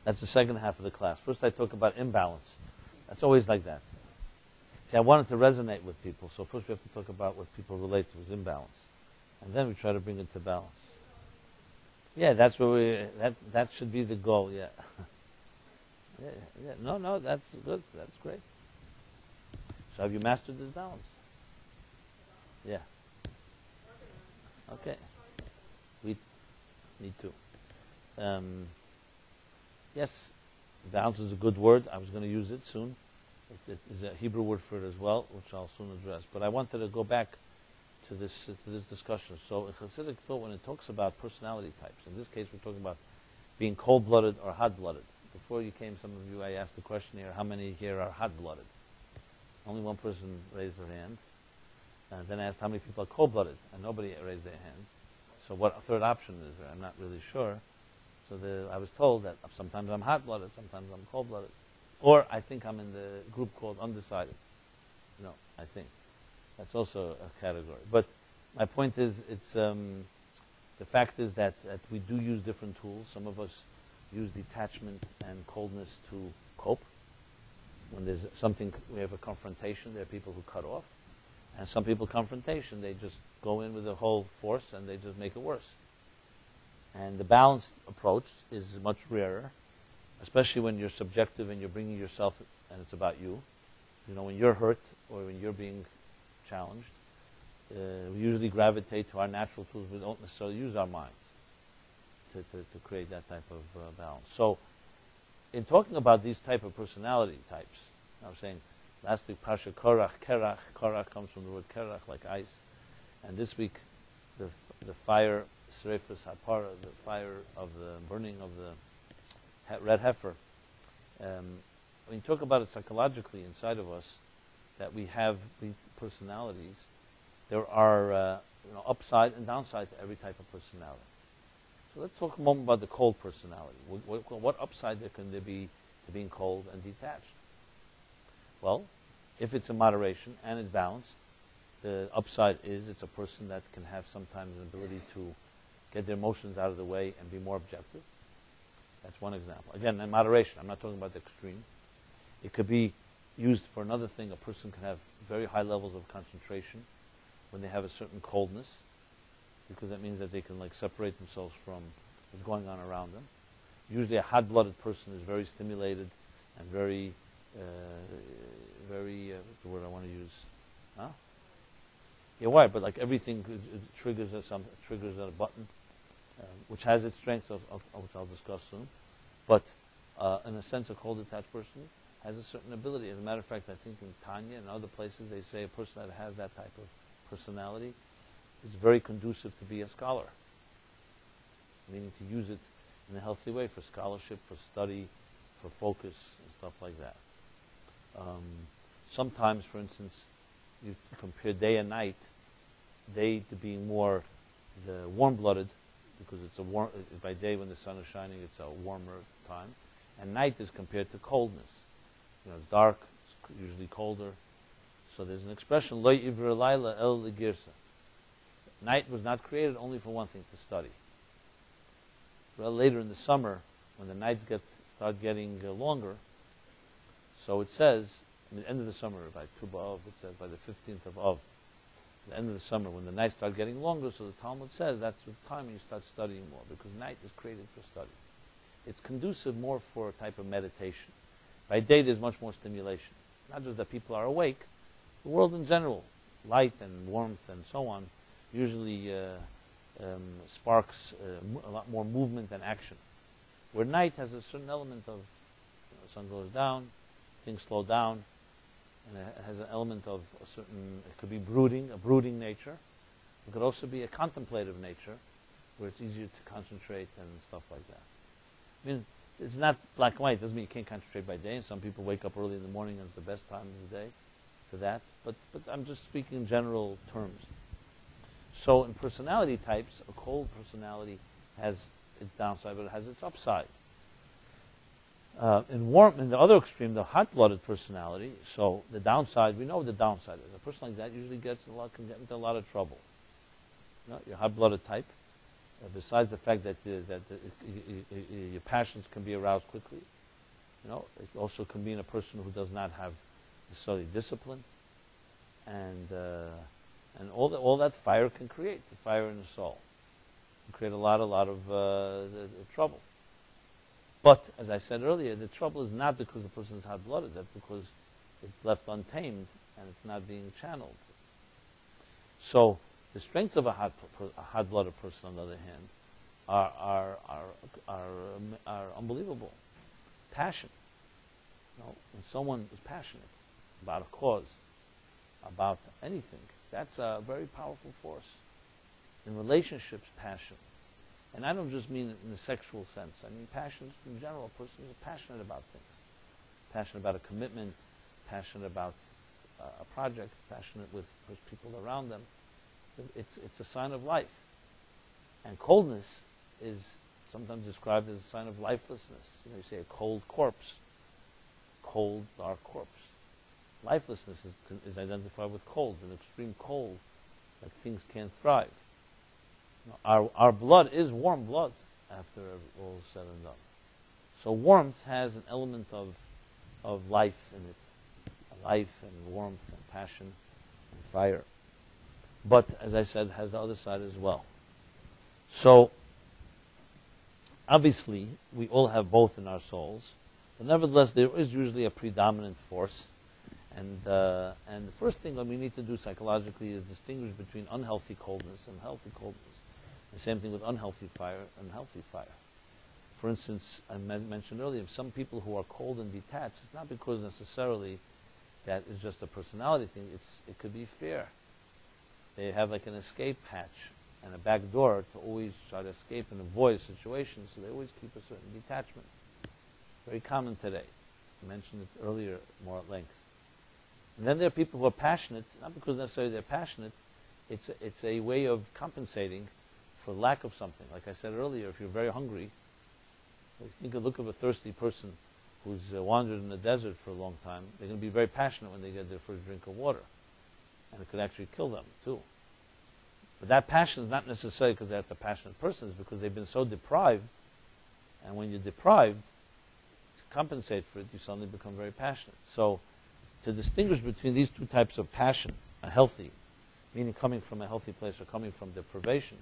That's the second half of the class. First I talk about imbalance. That's always like that. See, I wanted to resonate with people, so first we have to talk about what people relate to as imbalance. And then we try to bring it to balance. Yeah, that's where that should be the goal, yeah. yeah. No, that's good. That's great. So have you mastered this balance? Yeah. Okay. Me too. Yes, balance is a good word. I was going to use it soon. It is a Hebrew word for it as well, which I'll soon address. But I wanted to go back to this discussion. So in Hasidic thought, when it talks about personality types, in this case we're talking about being cold-blooded or hot-blooded. Before you came, some of you, I asked the question here, how many here are hot-blooded? Only one person raised their hand. And then I asked how many people are cold-blooded, and nobody raised their hand. So what third option is there? I'm not really sure. So I was told that sometimes I'm hot-blooded, sometimes I'm cold-blooded. Or I think I'm in the group called undecided. No, I think. That's also a category. But my point is, the fact is that we do use different tools. Some of us use detachment and coldness to cope. When there's something, we have a confrontation, there are people who cut off. And some people, confrontation, they just go in with the whole force and they just make it worse. And the balanced approach is much rarer, especially when you're subjective and you're bringing yourself and it's about you. When you're hurt or when you're being challenged, we usually gravitate to our natural tools. We don't necessarily use our minds to create that type of balance. So, in talking about these type of personality types, I was saying last week, Pasha Korach, Kerach. Korach comes from the word Kerach, like ice. And this week, the fire, Sreifas Hapara, the fire of the burning of the red heifer. When you talk about it psychologically inside of us, that we have these personalities, there are upside and downside to every type of personality. So let's talk a moment about the cold personality. What upside can there be to being cold and detached? Well, if it's in moderation and it's balanced, the upside is it's a person that can have sometimes an ability to get their emotions out of the way and be more objective. That's one example. Again, in moderation. I'm not talking about the extreme. It could be used for another thing. A person can have very high levels of concentration when they have a certain coldness, because that means that they can separate themselves from what's going on around them. Usually a hot-blooded person is very stimulated and very, what's the word I want to use? Huh? Yeah, why? But everything triggers triggers a button, which has its strengths, which I'll discuss soon. But in a sense, a cold detached person has a certain ability. As a matter of fact, I think in Tanya and other places, they say a person that has that type of personality is very conducive to be a scholar, meaning to use it in a healthy way for scholarship, for study, for focus, and stuff like that. Sometimes, for instance, you compare day and night, day to being more the warm-blooded, because it's by day when the sun is shining, it's a warmer time, and night is compared to coldness. Dark, it's usually colder. So there's an expression, Lo ivra layla el legirsa. Night was not created only for one thing, to study. Well, later in the summer, when the nights start getting longer, so it says, at the end of the summer, by Tu B'Av, it says by the 15th of Av, the end of the summer, when the nights start getting longer, so the Talmud says that's the time when you start studying more, because night is created for study. It's conducive more for a type of meditation. By day, there's much more stimulation. Not just that people are awake, the world in general, light and warmth and so on, usually sparks a lot more movement and action. Where night has a certain element of, the sun goes down, things slow down, and it has an element of a certain, it could be a brooding nature. It could also be a contemplative nature, where it's easier to concentrate and stuff like that. I mean, it's not black and white. It doesn't mean you can't concentrate by day, and some people wake up early in the morning and it's the best time of the day for that. But I'm just speaking in general terms. So in personality types, a cold personality has its downside, but it has its upside. In the other extreme, the hot-blooded personality, so the downside, we know what the downside is. A person like that usually can get into a lot of trouble. Your hot-blooded type, besides the fact that your passions can be aroused quickly, it also can be in a person who does not have necessarily discipline, and all that fire can create, the fire in the soul, can create a lot of trouble. But, as I said earlier, the trouble is not because the person is hot-blooded, that's because it's left untamed and it's not being channeled. So, the strengths of a hot-blooded person, on the other hand, are unbelievable. Passion. When someone is passionate about a cause, about anything, that's a very powerful force. In relationships, passion. And I don't just mean it in the sexual sense. I mean passion in general. A person is passionate about things. Passionate about a commitment, passionate about a project, passionate with people around them. It's a sign of life. And coldness is sometimes described as a sign of lifelessness. You say a cold corpse. Cold, dark corpse. Lifelessness is identified with cold, an extreme cold, like things can't thrive. Our blood is warm blood after all is said and done. So warmth has an element of life in it, life and warmth and passion and fire. But, as I said, has the other side as well. So, obviously, we all have both in our souls, but nevertheless, there is usually a predominant force, And the first thing that we need to do psychologically is distinguish between unhealthy coldness and healthy coldness. The same thing with unhealthy fire and healthy fire. For instance, I mentioned earlier, some people who are cold and detached, it's not because necessarily that is just a personality thing. It could be fear. They have like an escape hatch and a back door to always try to escape and avoid situations, so they always keep a certain detachment. Very common today. I mentioned it earlier more at length. And then there are people who are passionate, not because necessarily they're passionate, it's a way of compensating for lack of something. Like I said earlier, if you're very hungry, you can look at a thirsty person who's wandered in the desert for a long time. They're going to be very passionate when they get their first drink of water. And it could actually kill them, too. But that passion is not necessarily because they're a passionate person. It's because they've been so deprived. And when you're deprived, to compensate for it, you suddenly become very passionate. So, to distinguish between these two types of passion, a healthy, meaning coming from a healthy place or coming from deprivation,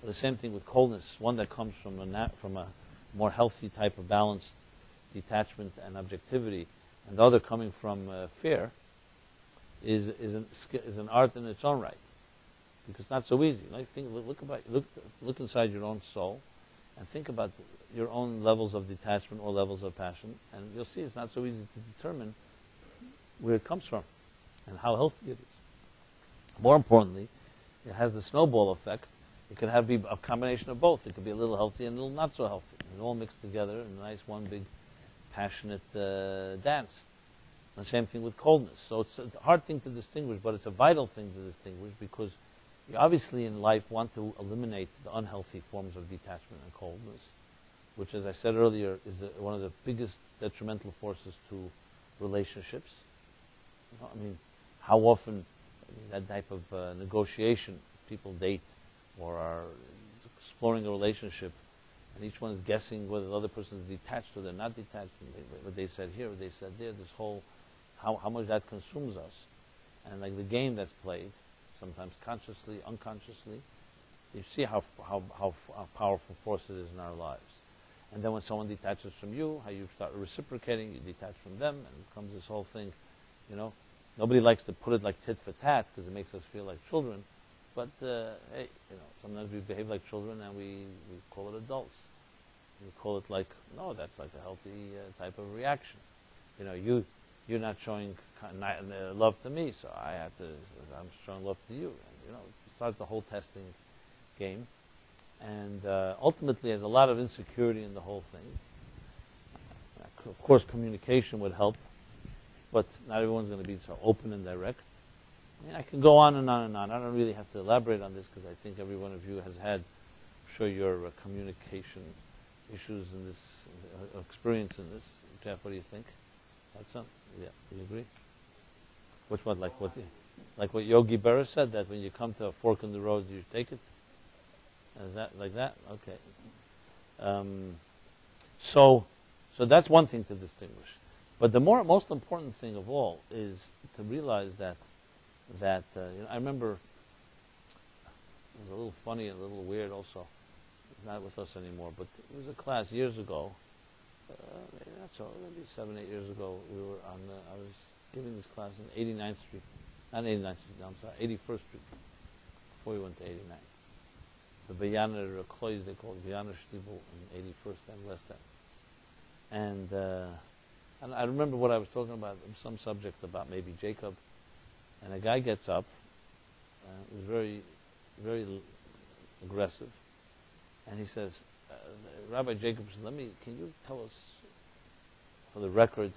or the same thing with coldness, one that comes from a more healthy type of balanced detachment and objectivity, and the other coming from fear, is an art in its own right, because it's not so easy. Like look inside your own soul, and think about your own levels of detachment or levels of passion, and you'll see it's not so easy to determine where it comes from and how healthy it is. More importantly, it has the snowball effect. It can be a combination of both. It could be a little healthy and a little not so healthy. It all mixed together in a nice one big passionate dance. And the same thing with coldness. So it's a hard thing to distinguish, but it's a vital thing to distinguish, because you obviously in life want to eliminate the unhealthy forms of detachment and coldness, which, as I said earlier, is one of the biggest detrimental forces to relationships. I mean, how often that type of negotiation, people date or are exploring a relationship, and each one is guessing whether the other person is detached or they're not detached, what they said here, what they said there, this whole, how much that consumes us. And like the game that's played, sometimes consciously, unconsciously, you see how powerful force it is in our lives. And then when someone detaches from you, how you start reciprocating, you detach from them, and it becomes this whole thing, you know. Nobody likes to put it like tit for tat, because it makes us feel like children. But, hey, you know, sometimes we behave like children and we call it adults. We call it like, no, that's like a healthy type of reaction. You know, you're not showing love to me, so I'm showing love to you. And, you know, it starts the whole testing game. And ultimately, there's a lot of insecurity in the whole thing. Of course, communication would help, but not everyone's going to be so open and direct. I mean, I can go on and on and on. I don't really have to elaborate on this, because I think every one of you has had, I'm sure, your communication issues in this, experience in this. Jeff, what do you think? That's something? Yeah, do you agree? Which one? Like what Yogi Berra said, that when you come to a fork in the road, you take it? Is that like that? Okay. So that's one thing to distinguish. But the most important thing of all is to realize that you know, I remember, it was a little funny and a little weird also. It's not with us anymore, but it was a class years ago. Maybe 7, 8 years ago. I was giving this class in 89th Street, not 89th Street. I'm sorry, 81st Street. Before we went to 89. The Bayaner Klois, they call it Bayaner Stiebel in 81st and West End. And I remember what I was talking about, some subject about maybe Jacob. And a guy gets up, was very, very aggressive, and he says, Rabbi Jacobson, can you tell us, for the record,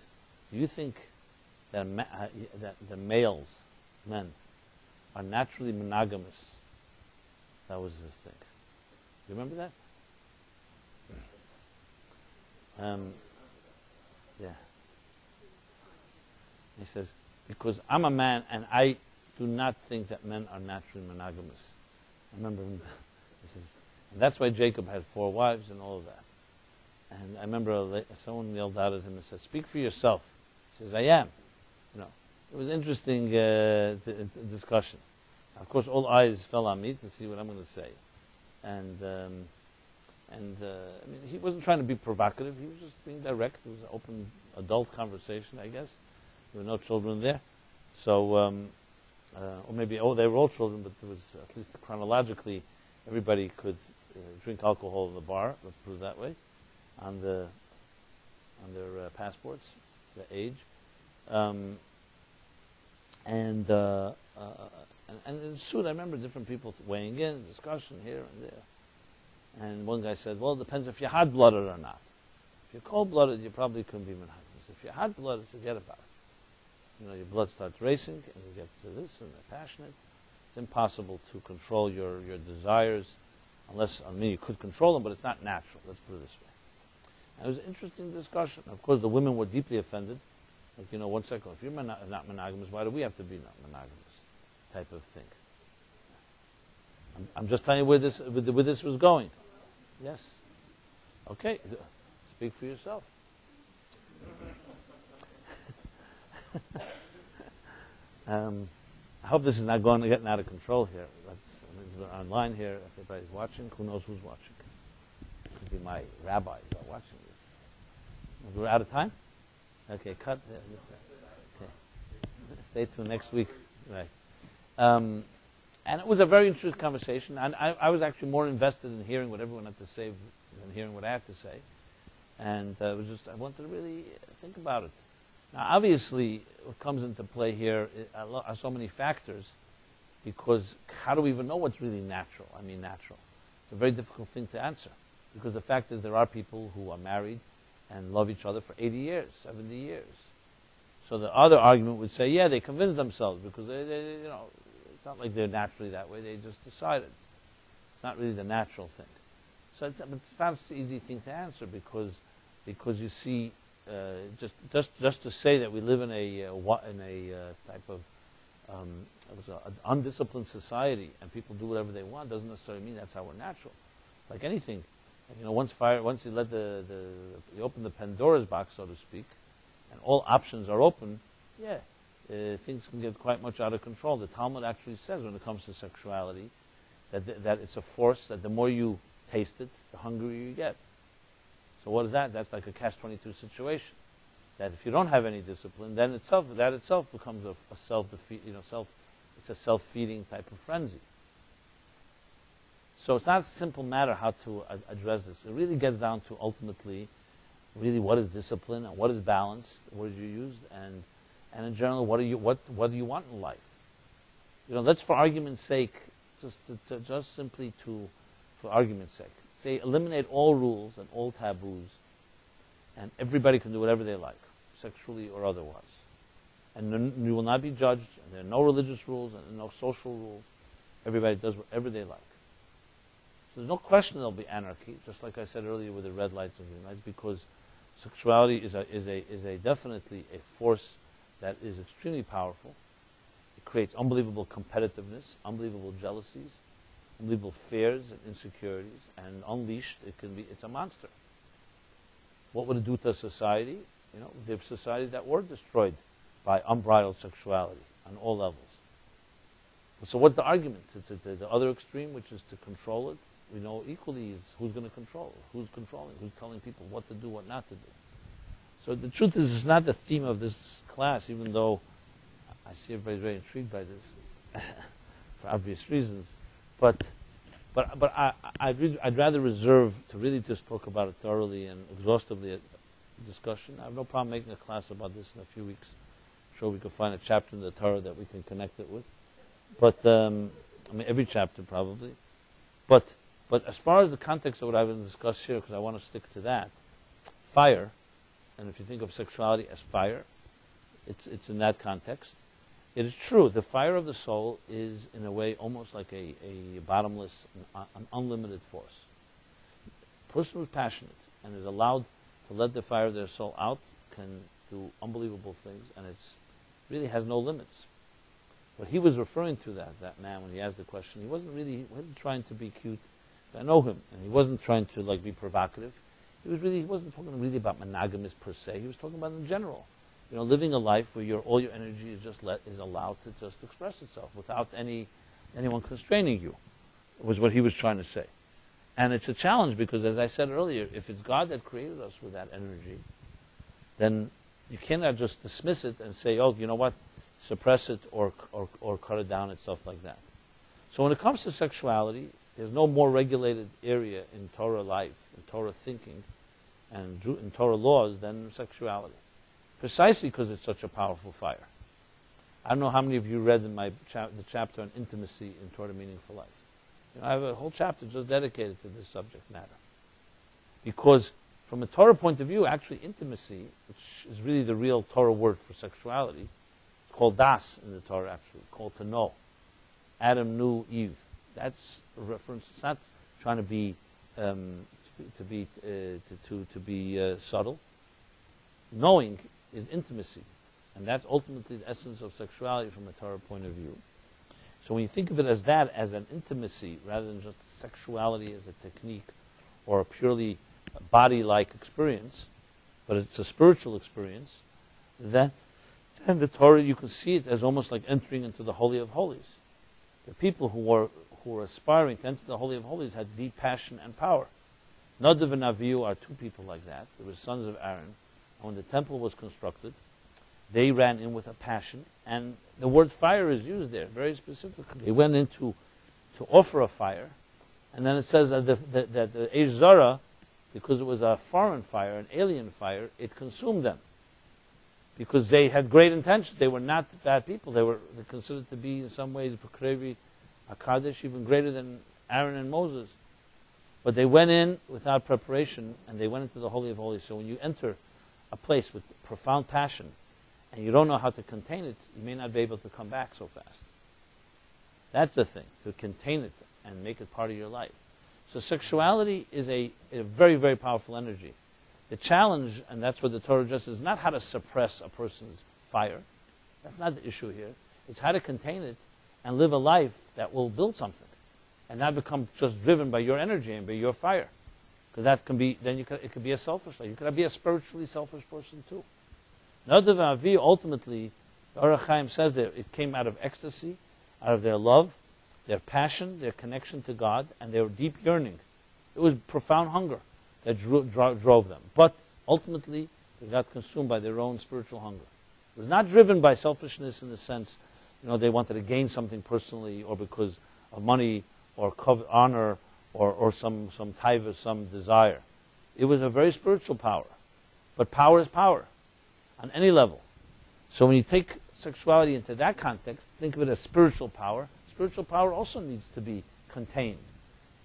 do you think that the men, are naturally monogamous? That was his thing. You remember that? Yeah. He says, because I'm a man and I do not think that men are naturally monogamous. I remember and that's why Jacob had 4 wives and all of that. And I remember someone yelled out at him and said, "Speak for yourself." He says, "I am." You know, it was an interesting discussion. Of course, all eyes fell on me to see what I'm going to say. And I mean, he wasn't trying to be provocative. He was just being direct. It was an open adult conversation, I guess. There were no children there. So, or maybe, they were all children, but there was, at least chronologically, everybody could drink alcohol in the bar, let's put it that way, on their passports, the age. And in Sud, I remember different people weighing in, discussion here and there. And one guy said, well, it depends if you're hot-blooded or not. If you're cold-blooded, you probably couldn't be monogamous. If you're hot-blooded, forget about it. Your blood starts racing, and you get to this, and they're passionate. It's impossible to control your desires, unless, you could control them, but it's not natural. Let's put it this way. And it was an interesting discussion. Of course, the women were deeply offended. Like, 1 second, if you're not monogamous, why do we have to be not monogamous? Type of thing. I'm just telling you where this was going. Yes. Okay. Speak for yourself. I hope this is not getting out of control here. It's online here. Everybody's watching. Who knows who's watching? Could be my rabbis are watching this. We're out of time? Okay, cut. Okay. Stay tuned next week. Right. And it was a very interesting conversation. And I was actually more invested in hearing what everyone had to say than hearing what I had to say. And I wanted to really think about it. Now, obviously, what comes into play here are so many factors, because how do we even know what's really natural? Natural. It's a very difficult thing to answer, because the fact is there are people who are married and love each other for 80 years, 70 years. So the other argument would say, yeah, they convinced themselves, because they it's not like they're naturally that way. They just decided. It's not really the natural thing. So it's not an easy thing to answer, because you see. Just to say that we live in a type of an undisciplined society and people do whatever they want doesn't necessarily mean that's how we're natural. It's like anything. Once you let you open the Pandora's box, so to speak, and all options are open, things can get quite much out of control. The Talmud actually says when it comes to sexuality that it's a force that the more you taste it, the hungrier you get. So what is that? That's like a catch-22 situation. That if you don't have any discipline, then that itself becomes a self-defeat. It's a self-feeding type of frenzy. So it's not a simple matter how to address this. It really gets down to ultimately, really, what is discipline and what is balance? What did you use? And in general, what do you want in life? Let's, for argument's sake, just simply for argument's sake, say eliminate all rules and all taboos, and everybody can do whatever they like, sexually or otherwise. And you will not be judged, and there are no religious rules and no social rules. Everybody does whatever they like. So there's no question there'll be anarchy, just like I said earlier with the red lights and green lights, because sexuality is definitely a force that is extremely powerful. It creates unbelievable competitiveness, unbelievable jealousies, unbelievable fears and insecurities, and unleashed, it's a monster. What would it do to a society? There are societies that were destroyed by unbridled sexuality on all levels. So what's the argument? The other extreme, which is to control it, we know equally is who's going to control it, who's controlling, who's telling people what to do, what not to do. So the truth is, it's not the theme of this class, even though I see everybody's very intrigued by this for obvious reasons. But I'd rather reserve to really just talk about it thoroughly and exhaustively a discussion. I have no problem making a class about this in a few weeks. I'm sure we could find a chapter in the Torah that we can connect it with. But every chapter probably. But as far as the context of what I've been discussed here, because I want to stick to that, fire, and if you think of sexuality as fire, it's in that context. It is true, the fire of the soul is, in a way, almost like a bottomless, an unlimited force. A person who's passionate and is allowed to let the fire of their soul out can do unbelievable things, and it really has no limits. What he was referring to, that man, when he asked the question, he wasn't trying to be cute. I know him, and he wasn't trying to be provocative. He wasn't talking really about monogamous per se. He was talking about in general. Living a life where all your energy is allowed to just express itself without anyone constraining you, was what he was trying to say. And it's a challenge because, as I said earlier, if it's God that created us with that energy, then You cannot just dismiss it and say, oh, you know what, suppress it or cut it down and stuff like that. So when it comes to sexuality, there's no more regulated area in Torah life, in Torah thinking, and in Torah laws than sexuality. Precisely because it's such a powerful fire. I don't know how many of you read in the chapter on intimacy in Torah Meaningful Life. I have a whole chapter just dedicated to this subject matter. Because from a Torah point of view, actually intimacy, which is really the real Torah word for sexuality, it's called das in the Torah actually, called to know. Adam knew Eve. That's a reference. It's not trying to be subtle. Knowing is intimacy, and that's ultimately the essence of sexuality from a Torah point of view. So when you think of it as that, as an intimacy, rather than just sexuality as a technique or a purely body-like experience, but it's a spiritual experience, then the Torah, you can see it as almost like entering into the Holy of Holies. The people who were aspiring to enter the Holy of Holies had deep passion and power. Nadav and Avihu are two people like that. They were sons of Aaron. And when the temple was constructed, they ran in with a passion, and the word fire is used there very specifically. They went in to offer a fire, and then it says that the Eish Zara, because it was a foreign fire, an alien fire, it consumed them. Because they had great intentions. They were not bad people. They were considered to be, in some ways, B'Krevi, HaKadosh, even greater than Aaron and Moses. But they went in without preparation, and they went into the Holy of Holies. So when you enter a place with profound passion, and you don't know how to contain it, you may not be able to come back so fast. That's the thing, to contain it and make it part of your life. So sexuality is a very, very powerful energy. The challenge, and that's what the Torah addresses, is not how to suppress a person's fire. That's not the issue here. It's how to contain it and live a life that will build something, and not become just driven by your energy and by your fire. Because that can be, then it could be a selfish life. You could be a spiritually selfish person too. Nadav and Avihu, ultimately, the Orach Chaim says that it came out of ecstasy, out of their love, their passion, their connection to God, and their deep yearning. It was profound hunger that drove them. But ultimately, they got consumed by their own spiritual hunger. It was not driven by selfishness in the sense, they wanted to gain something personally, or because of money, or honor, or some taiva, some desire. It was a very spiritual power. But power is power, on any level. So when you take sexuality into that context, think of it as spiritual power. Spiritual power also needs to be contained.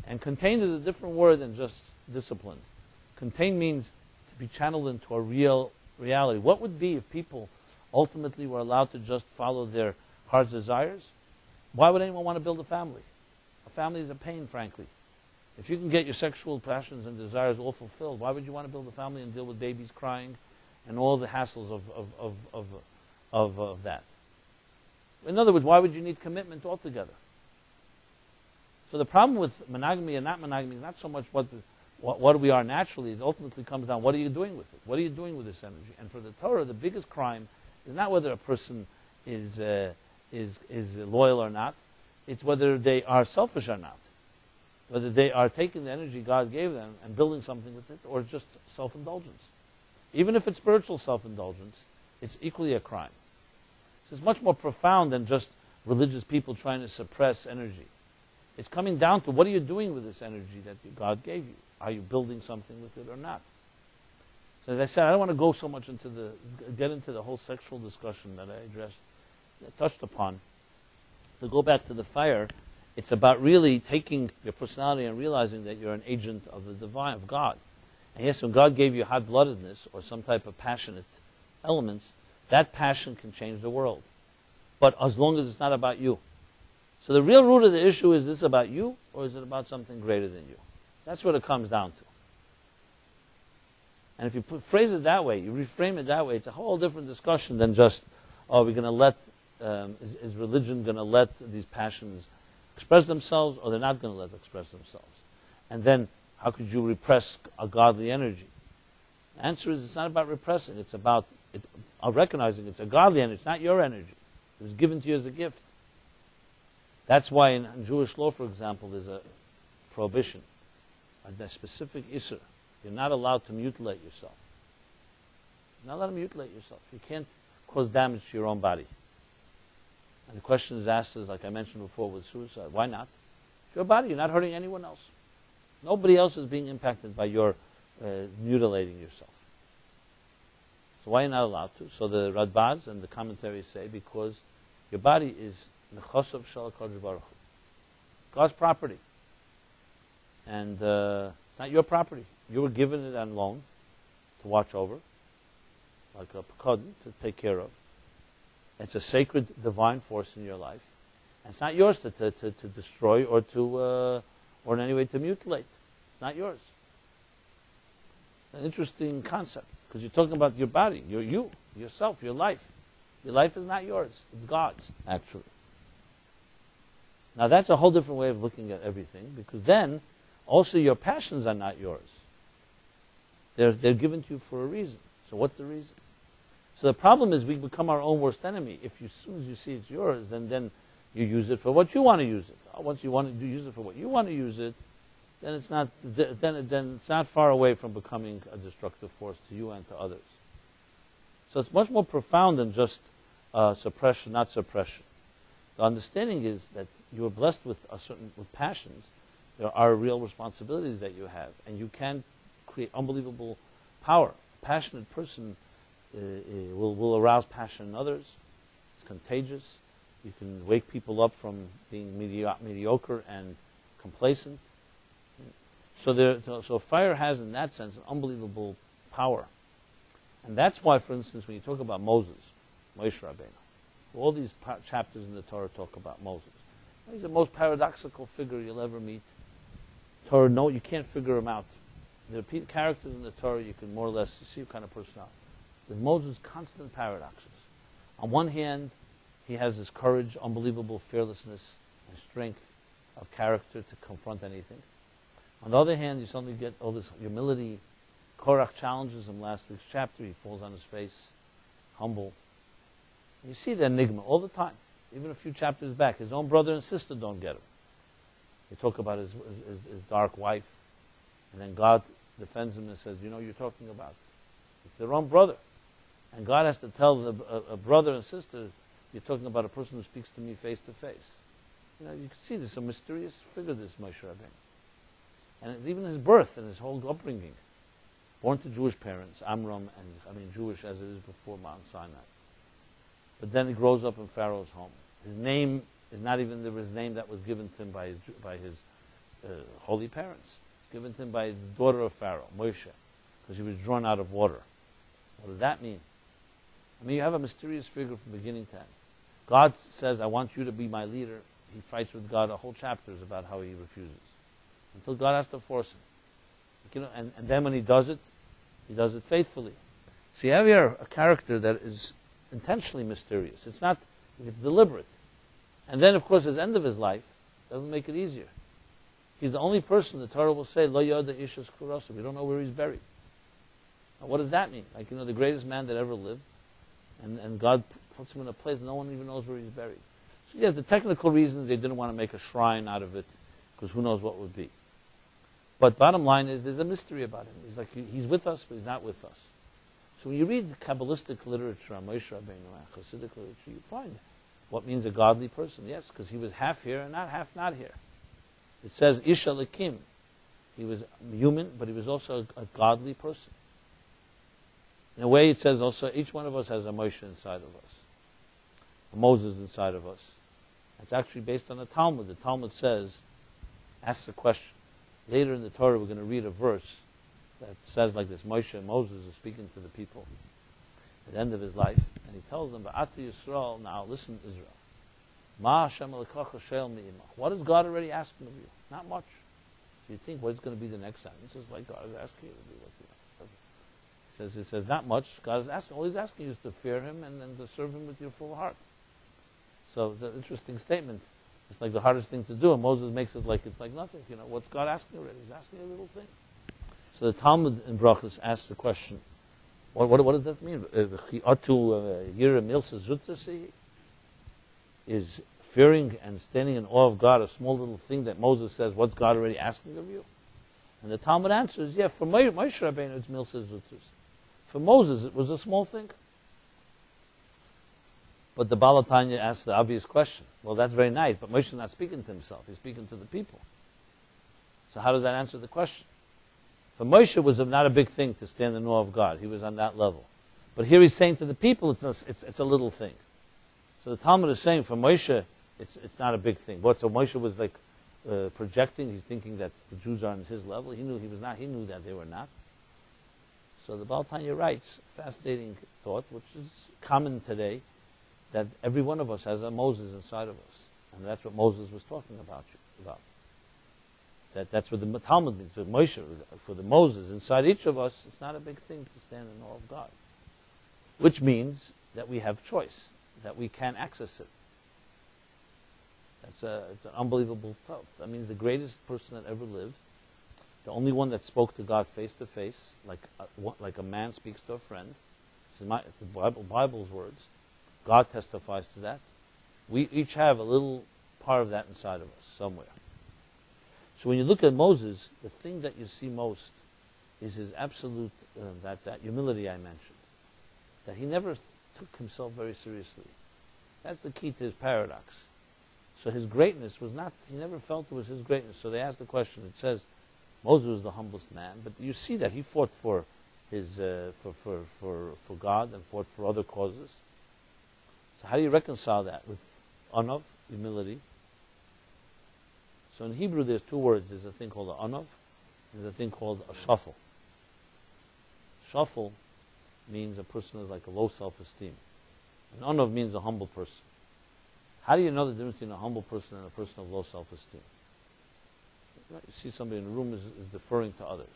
And contained is a different word than just disciplined. Contained means to be channeled into a real reality. What would be if people ultimately were allowed to just follow their heart's desires? Why would anyone want to build a family? A family is a pain, frankly. If you can get your sexual passions and desires all fulfilled, why would you want to build a family and deal with babies crying and all the hassles of that? In other words, why would you need commitment altogether? So the problem with monogamy and not monogamy is not so much what we are naturally. It ultimately comes down, what are you doing with it? What are you doing with this energy? And for the Torah, the biggest crime is not whether a person is loyal or not. It's whether they are selfish or not. Whether they are taking the energy God gave them and building something with it, or just self-indulgence. Even if it's spiritual self-indulgence, it's equally a crime. So it's much more profound than just religious people trying to suppress energy. It's coming down to, what are you doing with this energy that God gave you? Are you building something with it or not? So as I said, I don't want to go so much get into the whole sexual discussion that I touched upon. To go back to the fire, it's about really taking your personality and realizing that you're an agent of the divine, of God. And yes, when God gave you hot-bloodedness or some type of passionate elements, that passion can change the world. But as long as it's not about you. So the real root of the issue, is this about you, or is it about something greater than you? That's what it comes down to. And if you phrase it that way, you reframe it that way, it's a whole different discussion than just, we're going to let, is religion going to let these passions express themselves, or they're not going to let them express themselves? And then, how could you repress a godly energy? The answer is, it's not about repressing, it's about recognizing it's a godly energy, it's not your energy. It was given to you as a gift. That's why in Jewish law, for example, there's a prohibition, a specific issur. You're not allowed to mutilate yourself. You're not allowed to mutilate yourself. You can't cause damage to your own body. And the question is asked is, like I mentioned before, with suicide. Why not? It's your body. You're not hurting anyone else. Nobody else is being impacted by your mutilating yourself. So why are you not allowed to? So the Radbaz and the commentaries say because your body is nechosov shel HaKadosh Baruch Hu. God's property. And it's not your property. You were given it on loan to watch over, like a pekod, to take care of. It's a sacred, divine force in your life. And it's not yours to destroy or or in any way to mutilate. It's not yours. It's an interesting concept, because you're talking about your body, yourself, your life. Your life is not yours. It's God's, actually. Now that's a whole different way of looking at everything, because then also your passions are not yours. They're given to you for a reason. So what's the reason? So the problem is we become our own worst enemy. If you, as soon as you see it's yours, then you use it for what you want to use it. Once you want to use it for what you want to use it, then it's not far away from becoming a destructive force to you and to others. So it's much more profound than just suppression, not suppression. The understanding is that you are blessed with with passions. There are real responsibilities that you have, and you can create unbelievable power. A passionate person will arouse passion in others. It's contagious. You can wake people up from being mediocre and complacent. So fire has, in that sense, an unbelievable power. And that's why, for instance, when you talk about Moses, Moshe Rabbeinu, all these chapters in the Torah talk about Moses. He's the most paradoxical figure you'll ever meet. Torah, no, you can't figure him out. There are characters in the Torah you can more or less see what kind of personality. With Moses, constant paradoxes. On one hand, he has this courage, unbelievable fearlessness, and strength of character to confront anything. On the other hand, you suddenly get all this humility. Korach challenges him last week's chapter. He falls on his face, humble. You see the enigma all the time. Even a few chapters back, his own brother and sister don't get him. They talk about his dark wife, and then God defends him and says, you know, you're talking about it's their own brother. And God has to tell a brother and sister, you're talking about a person who speaks to me face to face. You know, you can see there's a mysterious figure, this Moshe Rabbeinu. And it's even his birth and his whole upbringing. Born to Jewish parents, Amram, Jewish as it is before Mount Sinai. But then he grows up in Pharaoh's home. His name is not even his name that was given to him by his holy parents. It's given to him by the daughter of Pharaoh, Moshe, because he was drawn out of water. What does that mean? You have a mysterious figure from beginning to end. God says, I want you to be my leader. He fights with God. A whole chapter is about how he refuses, until God has to force him. You know, and then when he does it faithfully. So you have here a character that is intentionally mysterious. It's deliberate. And then, of course, his end of his life doesn't make it easier. He's the only person the Torah will say, Lo yada ishas kurasa. We don't know where he's buried. Now, what does that mean? The greatest man that ever lived, and God puts him in a place no one even knows where he's buried. So yes, the technical reasons they didn't want to make a shrine out of it, because who knows what would be. But bottom line is, there's a mystery about him. He's with us, but he's not with us. So when you read the Kabbalistic literature on Moshe Rabbeinu and Hasidic literature, you find what means a godly person. Yes, because he was half here and not half not here. It says, Isha Lekim. He was human, but he was also a godly person. In a way, it says also, each one of us has a Moshe inside of us, a Moses inside of us. It's actually based on the Talmud. The Talmud asks a question. Later in the Torah, we're going to read a verse that says like this: Moshe, Moses is speaking to the people at the end of his life, and he tells them, "Ba'ata Yisrael, now listen, Israel. Ma Hashem elokach shel mi'imach. What is God already asking of you? Not much. So you think what's going to be the next sentence is like God is asking you to do what you want. He says not much. God is asking. All He's asking you is to fear Him and to serve Him with your full heart. So it's an interesting statement. It's like the hardest thing to do, and Moses makes it like it's like nothing. What's God asking already? He's asking a little thing. So the Talmud in Brachos asks the question, what does that mean? Is fearing and standing in awe of God a small little thing that Moses says, what's God already asking of you? And the Talmud answers, yeah, for Moshe Rabbeinu it's milsa zutus. For Moses, it was a small thing. But the Baal HaTanya asked the obvious question. Well, that's very nice, but Moshe is not speaking to himself. He's speaking to the people. So how does that answer the question? For Moshe, it was not a big thing to stand in awe of God. He was on that level. But here he's saying to the people, it's a little thing. So the Talmud is saying, for Moshe, it's not a big thing. So Moshe was like projecting. He's thinking that the Jews are on his level. He knew he was not. He knew that they were not. So the Baal HaTanya writes, fascinating thought, which is common today, that every one of us has a Moses inside of us. And that's what Moses was talking about. That's what the Talmud means. For Moshe, for the Moses inside each of us, it's not a big thing to stand in awe of God. Which means that we have choice, that we can access it. It's an unbelievable thought. That means the greatest person that ever lived, the only one that spoke to God face to face, like a man speaks to a friend. It's the Bible's words. God testifies to that. We each have a little part of that inside of us somewhere. So when you look at Moses, the thing that you see most is his absolute, that humility I mentioned. That he never took himself very seriously. That's the key to his paradox. So his greatness was not, he never felt it was his greatness. So they asked the question, it says, Moses was the humblest man, but you see that he fought for his, for God and fought for other causes. So how do you reconcile that with anav, humility? So in Hebrew there's two words. There's a thing called an anav, there's a thing called a shafel. Shafel means a person is like a low self-esteem. An anav means a humble person. How do you know the difference between a humble person and a person of low self-esteem? Right? You see somebody in the room is deferring to others.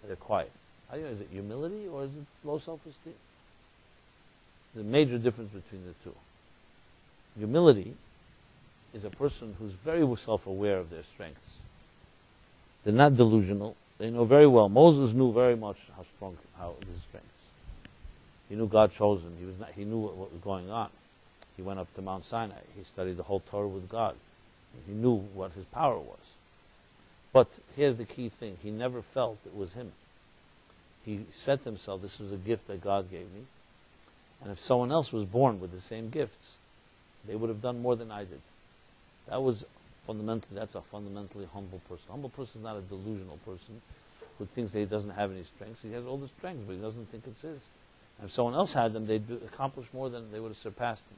They're quiet. How do you know? Is it humility or is it low self-esteem? There's a major difference between the two. Humility is a person who's very self-aware of their strengths. They're not delusional. They know very well. Moses knew very much how his strengths. He knew God chose him. He knew what was going on. He went up to Mount Sinai. He studied the whole Torah with God. He knew what his power was. But here's the key thing. He never felt it was him. He said to himself, this was a gift that God gave me. And if someone else was born with the same gifts, they would have done more than I did. That's a fundamentally humble person. A humble person is not a delusional person who thinks that he doesn't have any strengths. He has all the strengths, but he doesn't think it's his. And if someone else had them, they'd accomplish more than they would have surpassed him.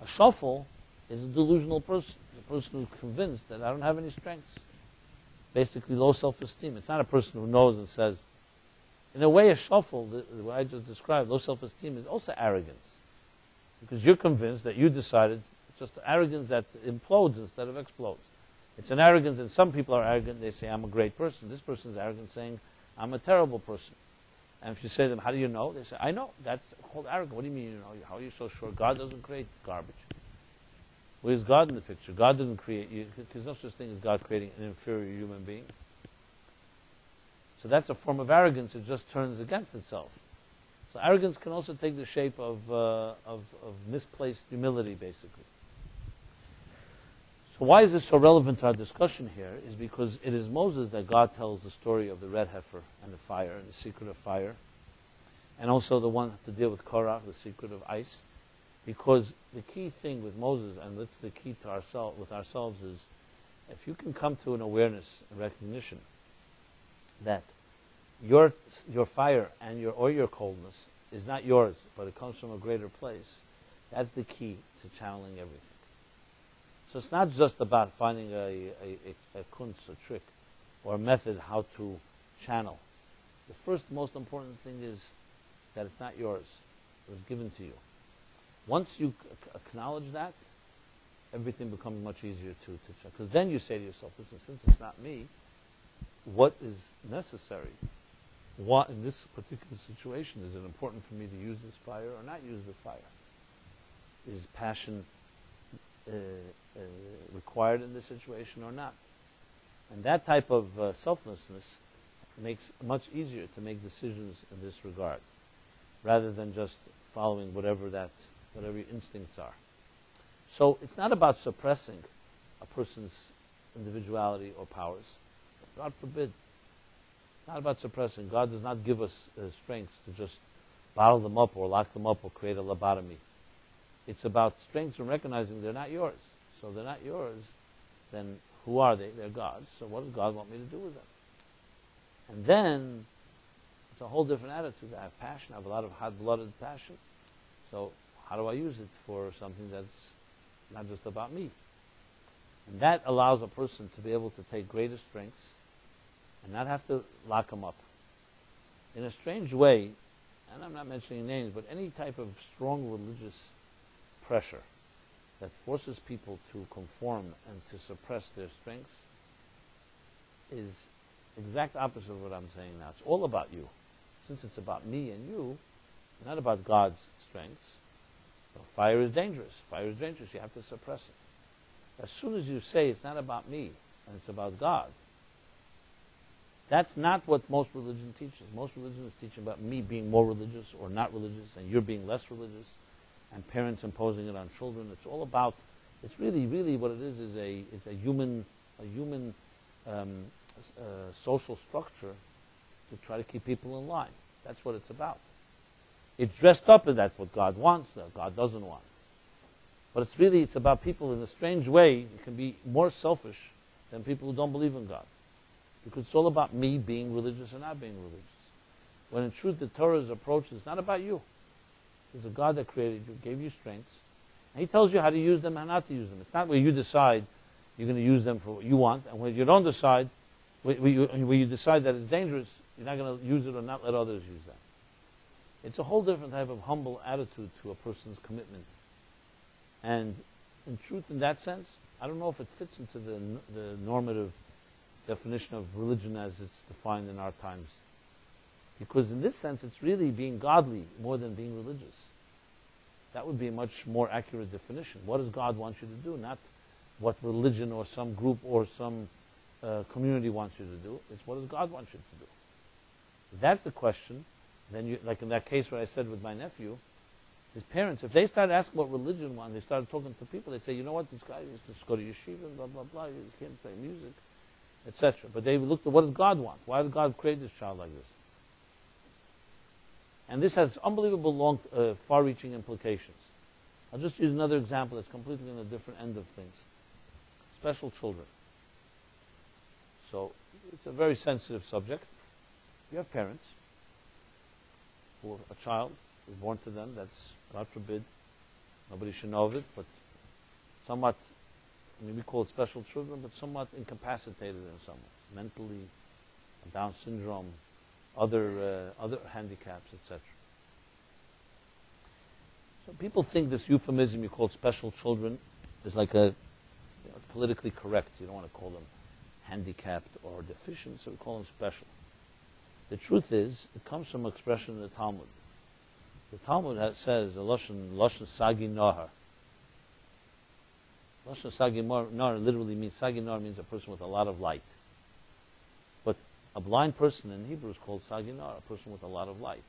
A shafel is a delusional person, a person who's convinced that I don't have any strengths. Basically, low self-esteem. It's not a person who knows and says, in a way, a shafel, the way I just described, low self-esteem is also arrogance. Because you're convinced that you decided, it's just arrogance that implodes instead of explodes. It's an arrogance, and some people are arrogant, they say, I'm a great person. This person's arrogant, saying, I'm a terrible person. And if you say to them, how do you know? They say, I know. That's called arrogant. What do you mean you know? How are you so sure? God doesn't create garbage. Where's God in the picture? God doesn't create you. There's no such thing as God creating an inferior human being. So that's a form of arrogance. It just turns against itself. So arrogance can also take the shape of misplaced humility, basically. So why is this so relevant to our discussion here? Is because it is Moses that God tells the story of the red heifer and the fire, and the secret of fire, and also the one to deal with Korah, the secret of ice. Because the key thing with Moses, and that's the key to ourselves, is if you can come to an awareness and recognition that your fire and your coldness is not yours, but it comes from a greater place, that's the key to channeling everything. So it's not just about finding a kunst, a trick, or a method how to channel. The first most important thing is that it's not yours. It was given to you. Once you acknowledge that, everything becomes much easier to check. Because then you say to yourself, listen, since it's not me, what is necessary? What, in this particular situation, is it important for me to use this fire or not use the fire? Is passion required in this situation or not? And that type of selflessness makes it much easier to make decisions in this regard, rather than just following whatever your instincts are. So it's not about suppressing a person's individuality or powers. God forbid. It's not about suppressing. God does not give us strengths to just bottle them up or lock them up or create a lobotomy. It's about strengths and recognizing they're not yours. So they're not yours, then who are they? They're God's. So what does God want me to do with them? And then it's a whole different attitude. I have passion. I have a lot of hot-blooded passion. So how do I use it for something that's not just about me? And that allows a person to be able to take greater strengths and not have to lock them up. In a strange way, and I'm not mentioning names, but any type of strong religious pressure that forces people to conform and to suppress their strengths is exact opposite of what I'm saying now. It's all about you. Since it's about me and you, not about God's strengths. So fire is dangerous. Fire is dangerous. You have to suppress it. As soon as you say it's not about me and it's about God, that's not what most religion teaches. Most religion is teaching about me being more religious or not religious, and you're being less religious, and parents imposing it on children. It's all about. It's really what it is a human social structure to try to keep people in line. That's what it's about. It's dressed up as that's what God wants, that God doesn't want. But it's about people in a strange way. It can be more selfish than people who don't believe in God. Because it's all about me being religious or not being religious. When in truth the Torah's approach is not about you. There's a God that created you, gave you strengths, and He tells you how to use them and not to use them. It's not where you decide you're going to use them for what you want, and when you don't decide, when you decide that it's dangerous, you're not going to use it or not let others use them. It's a whole different type of humble attitude to a person's commitment. And in truth, in that sense, I don't know if it fits into the normative definition of religion as it's defined in our times. Because in this sense, it's really being godly more than being religious. That would be a much more accurate definition. What does God want you to do? Not what religion or some group or some community wants you to do. It's what does God want you to do? If that's the question, then you, like in that case where I said with my nephew, his parents, if they started asking what religion wants, they started talking to people, they'd say, you know what, this guy used to go to yeshiva, and blah, blah, blah, you can't play music, etc. But they looked at what does God want? Why did God create this child like this? And this has unbelievable long, far-reaching implications. I'll just use another example that's completely on a different end of things. Special children. So it's a very sensitive subject. You have parents who a child is born to them that's, God forbid, nobody should know of it, but somewhat, I mean, we call it special children, but somewhat incapacitated in some ways, mentally, Down syndrome, other handicaps, etc. So people think this euphemism you call special children is like politically correct. You don't want to call them handicapped or deficient, so we call them special. The truth is, it comes from an expression in the Talmud. The Talmud says, the Lashon Sagi Nahar. Lashon Sagi Nahar literally means, Sagi Nahar means a person with a lot of light. But a blind person in Hebrew is called Sagi Nahar, a person with a lot of light.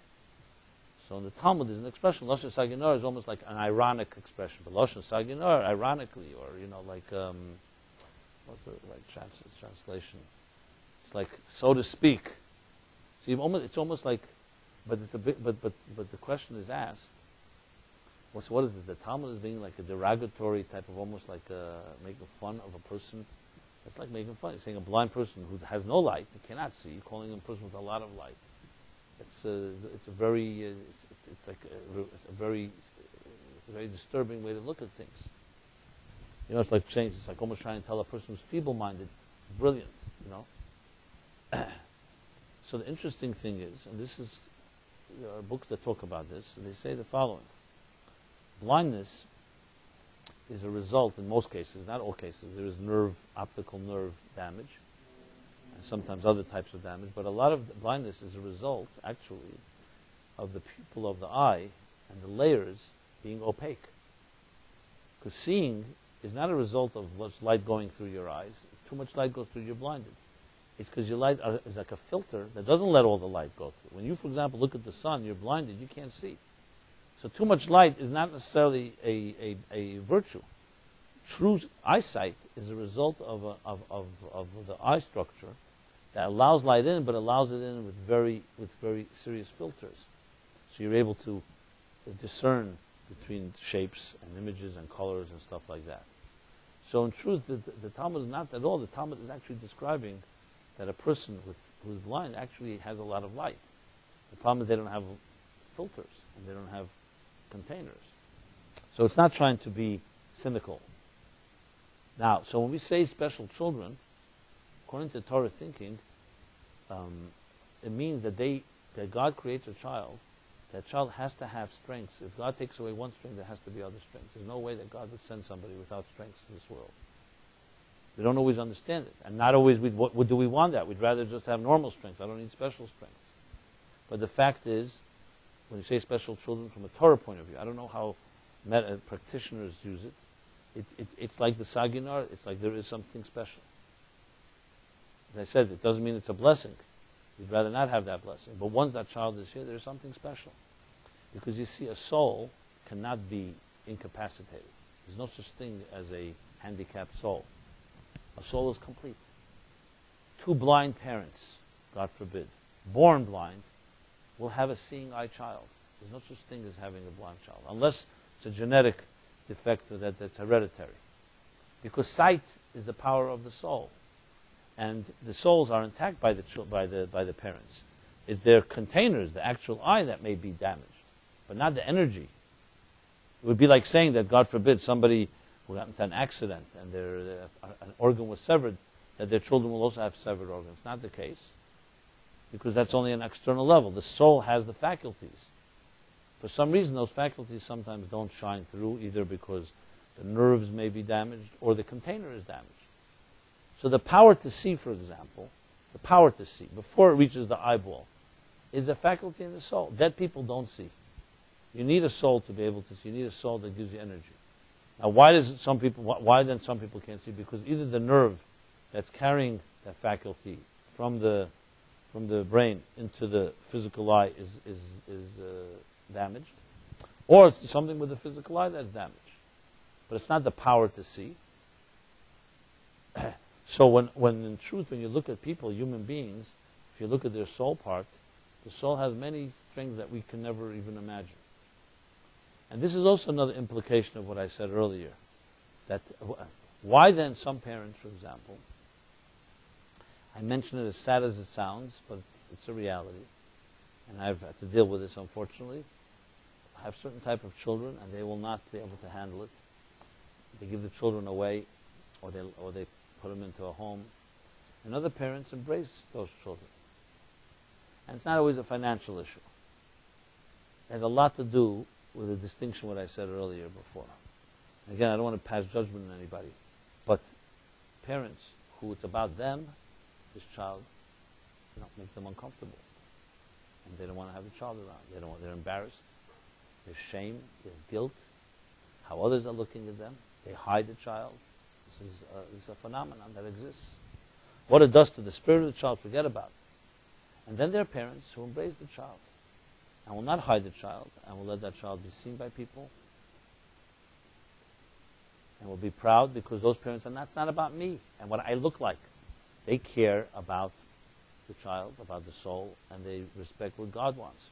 So in the Talmud there's an expression, Lashon Sagi Nahar is almost like an ironic expression. But Lashon Sagi Nahar, ironically, or like, what's the right translation? It's like, so to speak. So it's almost like, but it's a bit, but the question is asked. Well, so what is it? The Talmud is being like a derogatory type of, almost like making fun of a person. It's like making fun. You're saying a blind person who has no light, they cannot see. You're calling him a person with a lot of light. It's a very disturbing way to look at things. You know, it's like saying, it's like almost trying to tell a person who's feeble-minded, brilliant. You know. So the interesting thing is, and this is, there are books that talk about this, and they say the following. Blindness is a result, in most cases, not all cases, there is optical nerve damage, and sometimes other types of damage, but a lot of blindness is a result, actually, of the pupil of the eye and the layers being opaque. Because seeing is not a result of much light going through your eyes. If too much light goes through, you're blinded. It's because your light is like a filter that doesn't let all the light go through. When you, for example, look at the sun, you're blinded, you can't see. So too much light is not necessarily a virtue. True eyesight is a result of the eye structure that allows light in, but allows it in with very serious filters. So you're able to discern between shapes and images and colors and stuff like that. So in truth, the Talmud is not at all. The Talmud is actually describing that a person who is blind actually has a lot of light. The problem is they don't have filters and they don't have containers. So it's not trying to be cynical. Now, so when we say special children, according to Torah thinking, it means that God creates a child. That child has to have strengths. If God takes away one strength, there has to be other strengths. There's no way that God would send somebody without strengths to this world. We don't always understand it. And not always, what do we want that? We'd rather just have normal strengths. I don't need special strengths. But the fact is, when you say special children from a Torah point of view, I don't know how practitioners use it. It's like the Saginar. It's like there is something special. As I said, it doesn't mean it's a blessing. We'd rather not have that blessing. But once that child is here, there's something special. Because you see, a soul cannot be incapacitated. There's no such thing as a handicapped soul. A soul is complete. Two blind parents, God forbid, born blind, will have a seeing eye child. There's no such thing as having a blind child, unless it's a genetic defect that's hereditary. Because sight is the power of the soul. And the souls are intact by the parents. It's their containers, the actual eye, that may be damaged, but not the energy. It would be like saying that, God forbid, somebody who got into an accident and an organ was severed, that their children will also have severed organs. It's not the case, because that's only an external level. The soul has the faculties. For some reason, those faculties sometimes don't shine through, either because the nerves may be damaged or the container is damaged. So the power to see, for example, the power to see, before it reaches the eyeball, is a faculty in the soul. Dead people don't see. You need a soul to be able to see. You need a soul that gives you energy. Now, why then some people can't see? Because either the nerve that's carrying that faculty from the brain into the physical eye is damaged, or it's something with the physical eye that's damaged. But it's not the power to see. So when in truth, when you look at people, human beings, if you look at their soul part, the soul has many strengths that we can never even imagine. And this is also another implication of what I said earlier. That why then some parents, for example, I mention it as sad as it sounds, but it's a reality, and I've had to deal with this, unfortunately, have certain type of children, and they will not be able to handle it. They give the children away, or they put them into a home, and other parents embrace those children. And it's not always a financial issue. It has a lot to do with the distinction what I said earlier before. Again, I don't want to pass judgment on anybody, but parents who it's about them, this child, makes them uncomfortable, and they don't want to have the child around. They're embarrassed. There's shame. There's guilt. How others are looking at them. They hide the child. This is a phenomenon that exists. What it does to the spirit of the child, forget about it. And then there are parents who embrace the child and will not hide the child and will let that child be seen by people and will be proud because those parents are not, it's not about me and what I look like. They care about the child, about the soul, and they respect what God wants.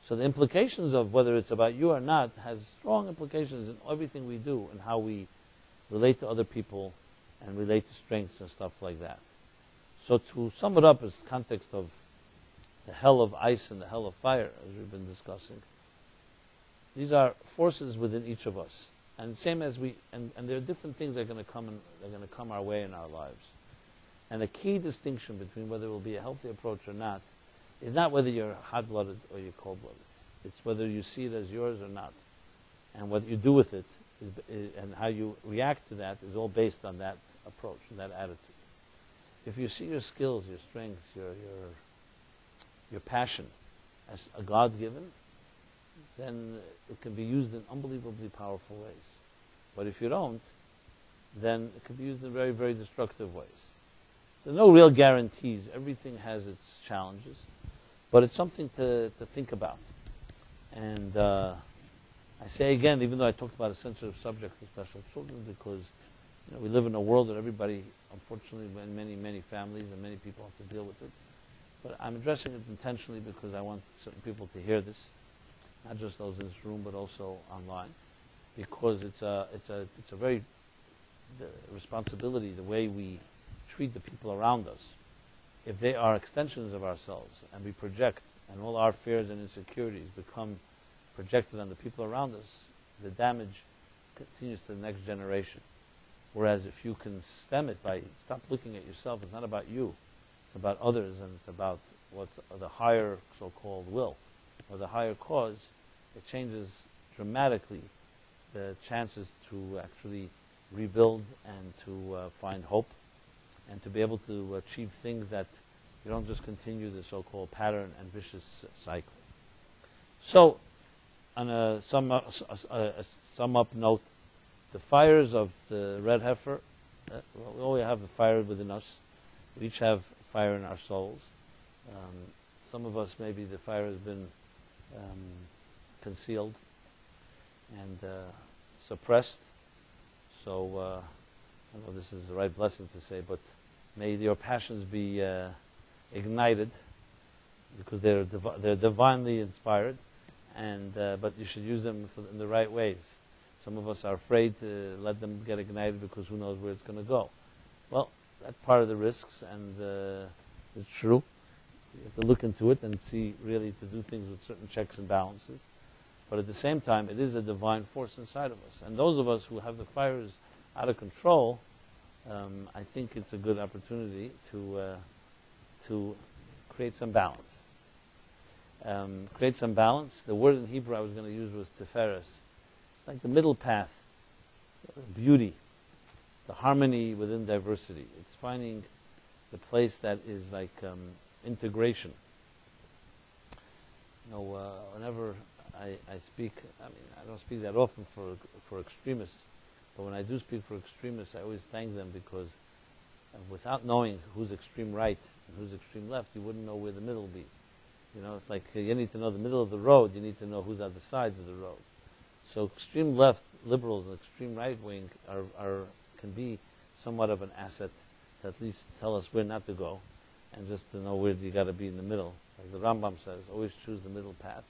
So the implications of whether it's about you or not has strong implications in everything we do and how we relate to other people and relate to strengths and stuff like that. So to sum it up as context of the hell of ice and the hell of fire, as we've been discussing, these are forces within each of us. And same as and there are different things that are going to come our way in our lives. And the key distinction between whether it will be a healthy approach or not is not whether you're hot-blooded or you're cold-blooded. It's whether you see it as yours or not. And what you do with it and how you react to that is all based on that approach and that attitude. If you see your skills, your strengths, your passion as a God-given, then it can be used in unbelievably powerful ways. But if you don't, then it can be used in very, very destructive ways. So no real guarantees. Everything has its challenges. But it's something to think about. And I say again, even though I talked about a sensitive subject for special children, because We live in a world that everybody, unfortunately, many families and many people have to deal with it. But I'm addressing it intentionally because I want certain people to hear this, not just those in this room, but also online, because it's a very the responsibility, the way we treat the people around us. If they are extensions of ourselves and we project, and all our fears and insecurities become projected on the people around us, the damage continues to the next generation. Whereas if you can stem it by stop looking at yourself, it's not about you, it's about others, and it's about what's the higher so-called will or the higher cause, it changes dramatically the chances to actually rebuild and to find hope and to be able to achieve things that you don't just continue the so-called pattern and vicious cycle. So, on a sum up note, the fires of the red heifer, we all have the fire within us. We each have fire in our souls. Some of us, maybe the fire has been concealed and suppressed. So, I don't know if this is the right blessing to say, but may your passions be ignited because they're divinely inspired, and but you should use them in the right ways. Some of us are afraid to let them get ignited because who knows where it's going to go. Well, that's part of the risks, and it's true. You have to look into it and see really to do things with certain checks and balances. But at the same time, it is a divine force inside of us. And those of us who have the fires out of control, I think it's a good opportunity to create some balance. Create some balance. The word in Hebrew I was going to use was tiferes. It's like the middle path, beauty, the harmony within diversity. It's finding the place that is like integration. Whenever I speak, I mean, I don't speak that often for extremists, but when I do speak for extremists, I always thank them because without knowing who's extreme right and who's extreme left, you wouldn't know where the middle will be. It's like you need to know the middle of the road, you need to know who's at the sides of the road. So extreme left liberals and extreme right wing can be somewhat of an asset to at least tell us where not to go, and just to know where you got to be in the middle. Like the Rambam says, always choose the middle path.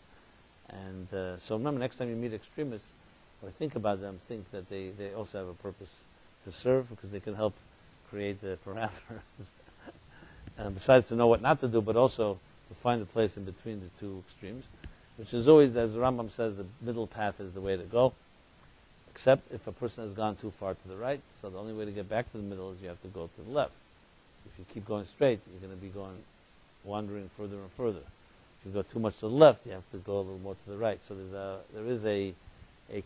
And so remember, next time you meet extremists, or think about them, think that they also have a purpose to serve, because they can help create the parameters. And besides to know what not to do, but also to find a place in between the two extremes, which is always, as the Rambam says, the middle path is the way to go, except if a person has gone too far to the right. So the only way to get back to the middle is you have to go to the left. If you keep going straight, you're going to be wandering further and further. If you go too much to the left, you have to go a little more to the right. So there is a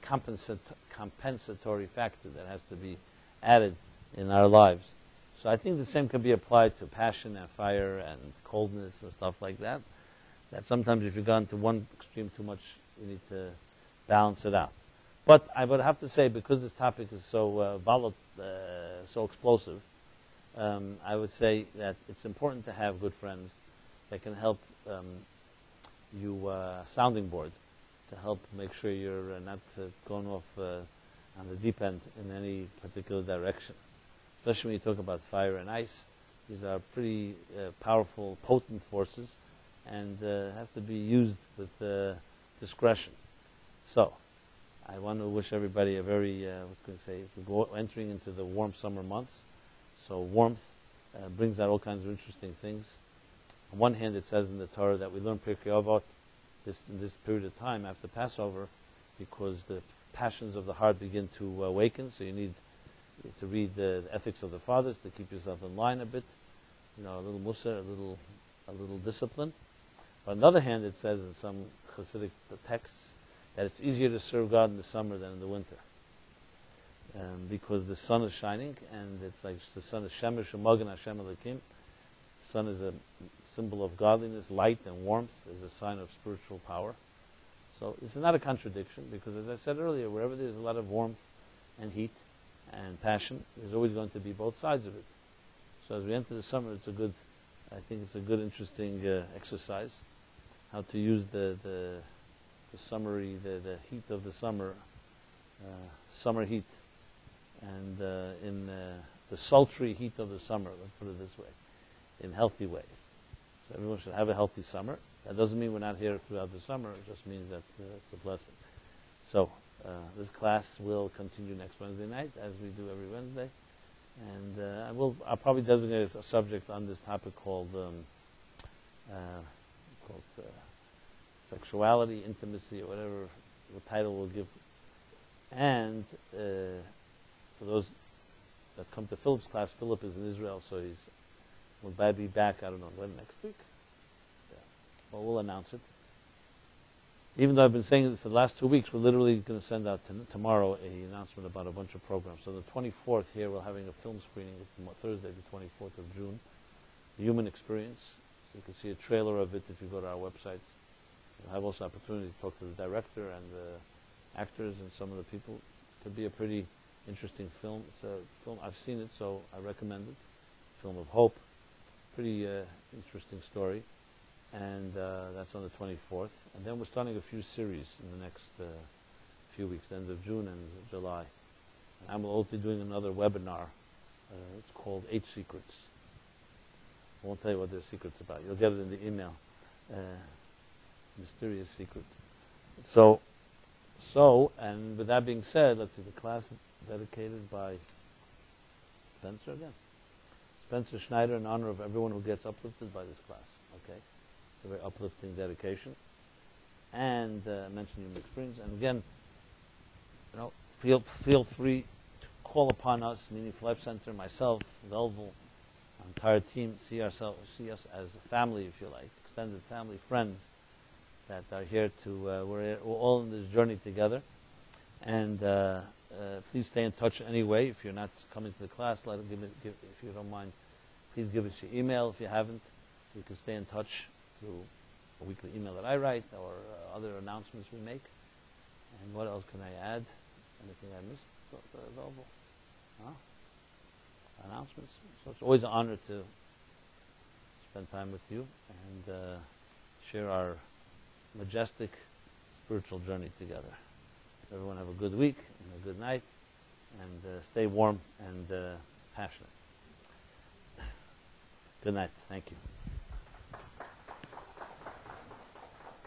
compensatory factor that has to be added in our lives. So I think the same can be applied to passion and fire and coldness and stuff like that. That sometimes if you've gone to one extreme too much, you need to balance it out. But I would have to say, because this topic is so volatile, so explosive, I would say that it's important to have good friends that can help you sounding board, to help make sure you're not going off on the deep end in any particular direction. Especially when you talk about fire and ice. These are pretty powerful, potent forces, and have to be used with discretion. So, I want to wish everybody a very, we're entering into the warm summer months. So warmth brings out all kinds of interesting things. On one hand, it says in the Torah that we learn Pirkei Avot in this period of time after Passover, because the passions of the heart begin to awaken. So you need to read the ethics of the fathers to keep yourself in line a bit. A little mussar, a little discipline. But on the other hand, it says in some Hasidic texts that it's easier to serve God in the summer than in the winter, because the sun is shining, and it's like the sun is Shemesh U'Magen Hashem Elokim. The sun is a symbol of godliness, light and warmth is a sign of spiritual power. So this is not a contradiction, because as I said earlier, wherever there's a lot of warmth and heat and passion, there's always going to be both sides of it. So as we enter the summer, I think it's a good, interesting exercise, how to use the heat of the summer heat, and in the sultry heat of the summer, let's put it this way, in healthy ways. So everyone should have a healthy summer. That doesn't mean we're not here throughout the summer. It just means that it's a blessing. So this class will continue next Wednesday night, as we do every Wednesday. And I'll probably designate a subject on this topic called sexuality, intimacy, or whatever the title will give. And for those that come to Philip's class, Philip is in Israel, so will be back, I don't know, when, next week? Yeah. Well, we'll announce it. Even though I've been saying it for the last 2 weeks, we're literally going to send out tomorrow an announcement about a bunch of programs. So the 24th here, we're having a film screening. It's Thursday, the 24th of June. The Human Experience. So you can see a trailer of it if you go to our websites. You'll have also opportunity to talk to the director and the actors and some of the people. It could be a pretty interesting film. It's a film, I've seen it, so I recommend it. Film of hope. Pretty interesting story. And that's on the 24th. And then we're starting a few series in the next few weeks, the end of June and July. And I will also be doing another webinar. It's called 8 Secrets. I won't tell you what the secret's about. You'll get it in the email. Mysterious secrets. So, and with that being said, let's see, the class is dedicated by Spencer again. Spencer Schneider, in honor of everyone who gets uplifted by this class. Okay? It's a very uplifting dedication. And mention human experience. And again, feel free to call upon us, Meaningful Life Center, myself, Velvel, our entire team, see us as a family, if you like, extended family, friends that are here to, we're all in this journey together. And please stay in touch anyway. If you're not coming to the class, if you don't mind, please give us your email if you haven't. You can stay in touch through a weekly email that I write or other announcements we make. And what else can I add? Anything I missed? Available? Huh? Announcements. So it's always an honor to spend time with you and share our majestic spiritual journey together. Everyone have a good week and a good night, and stay warm and passionate. Good night. Thank you.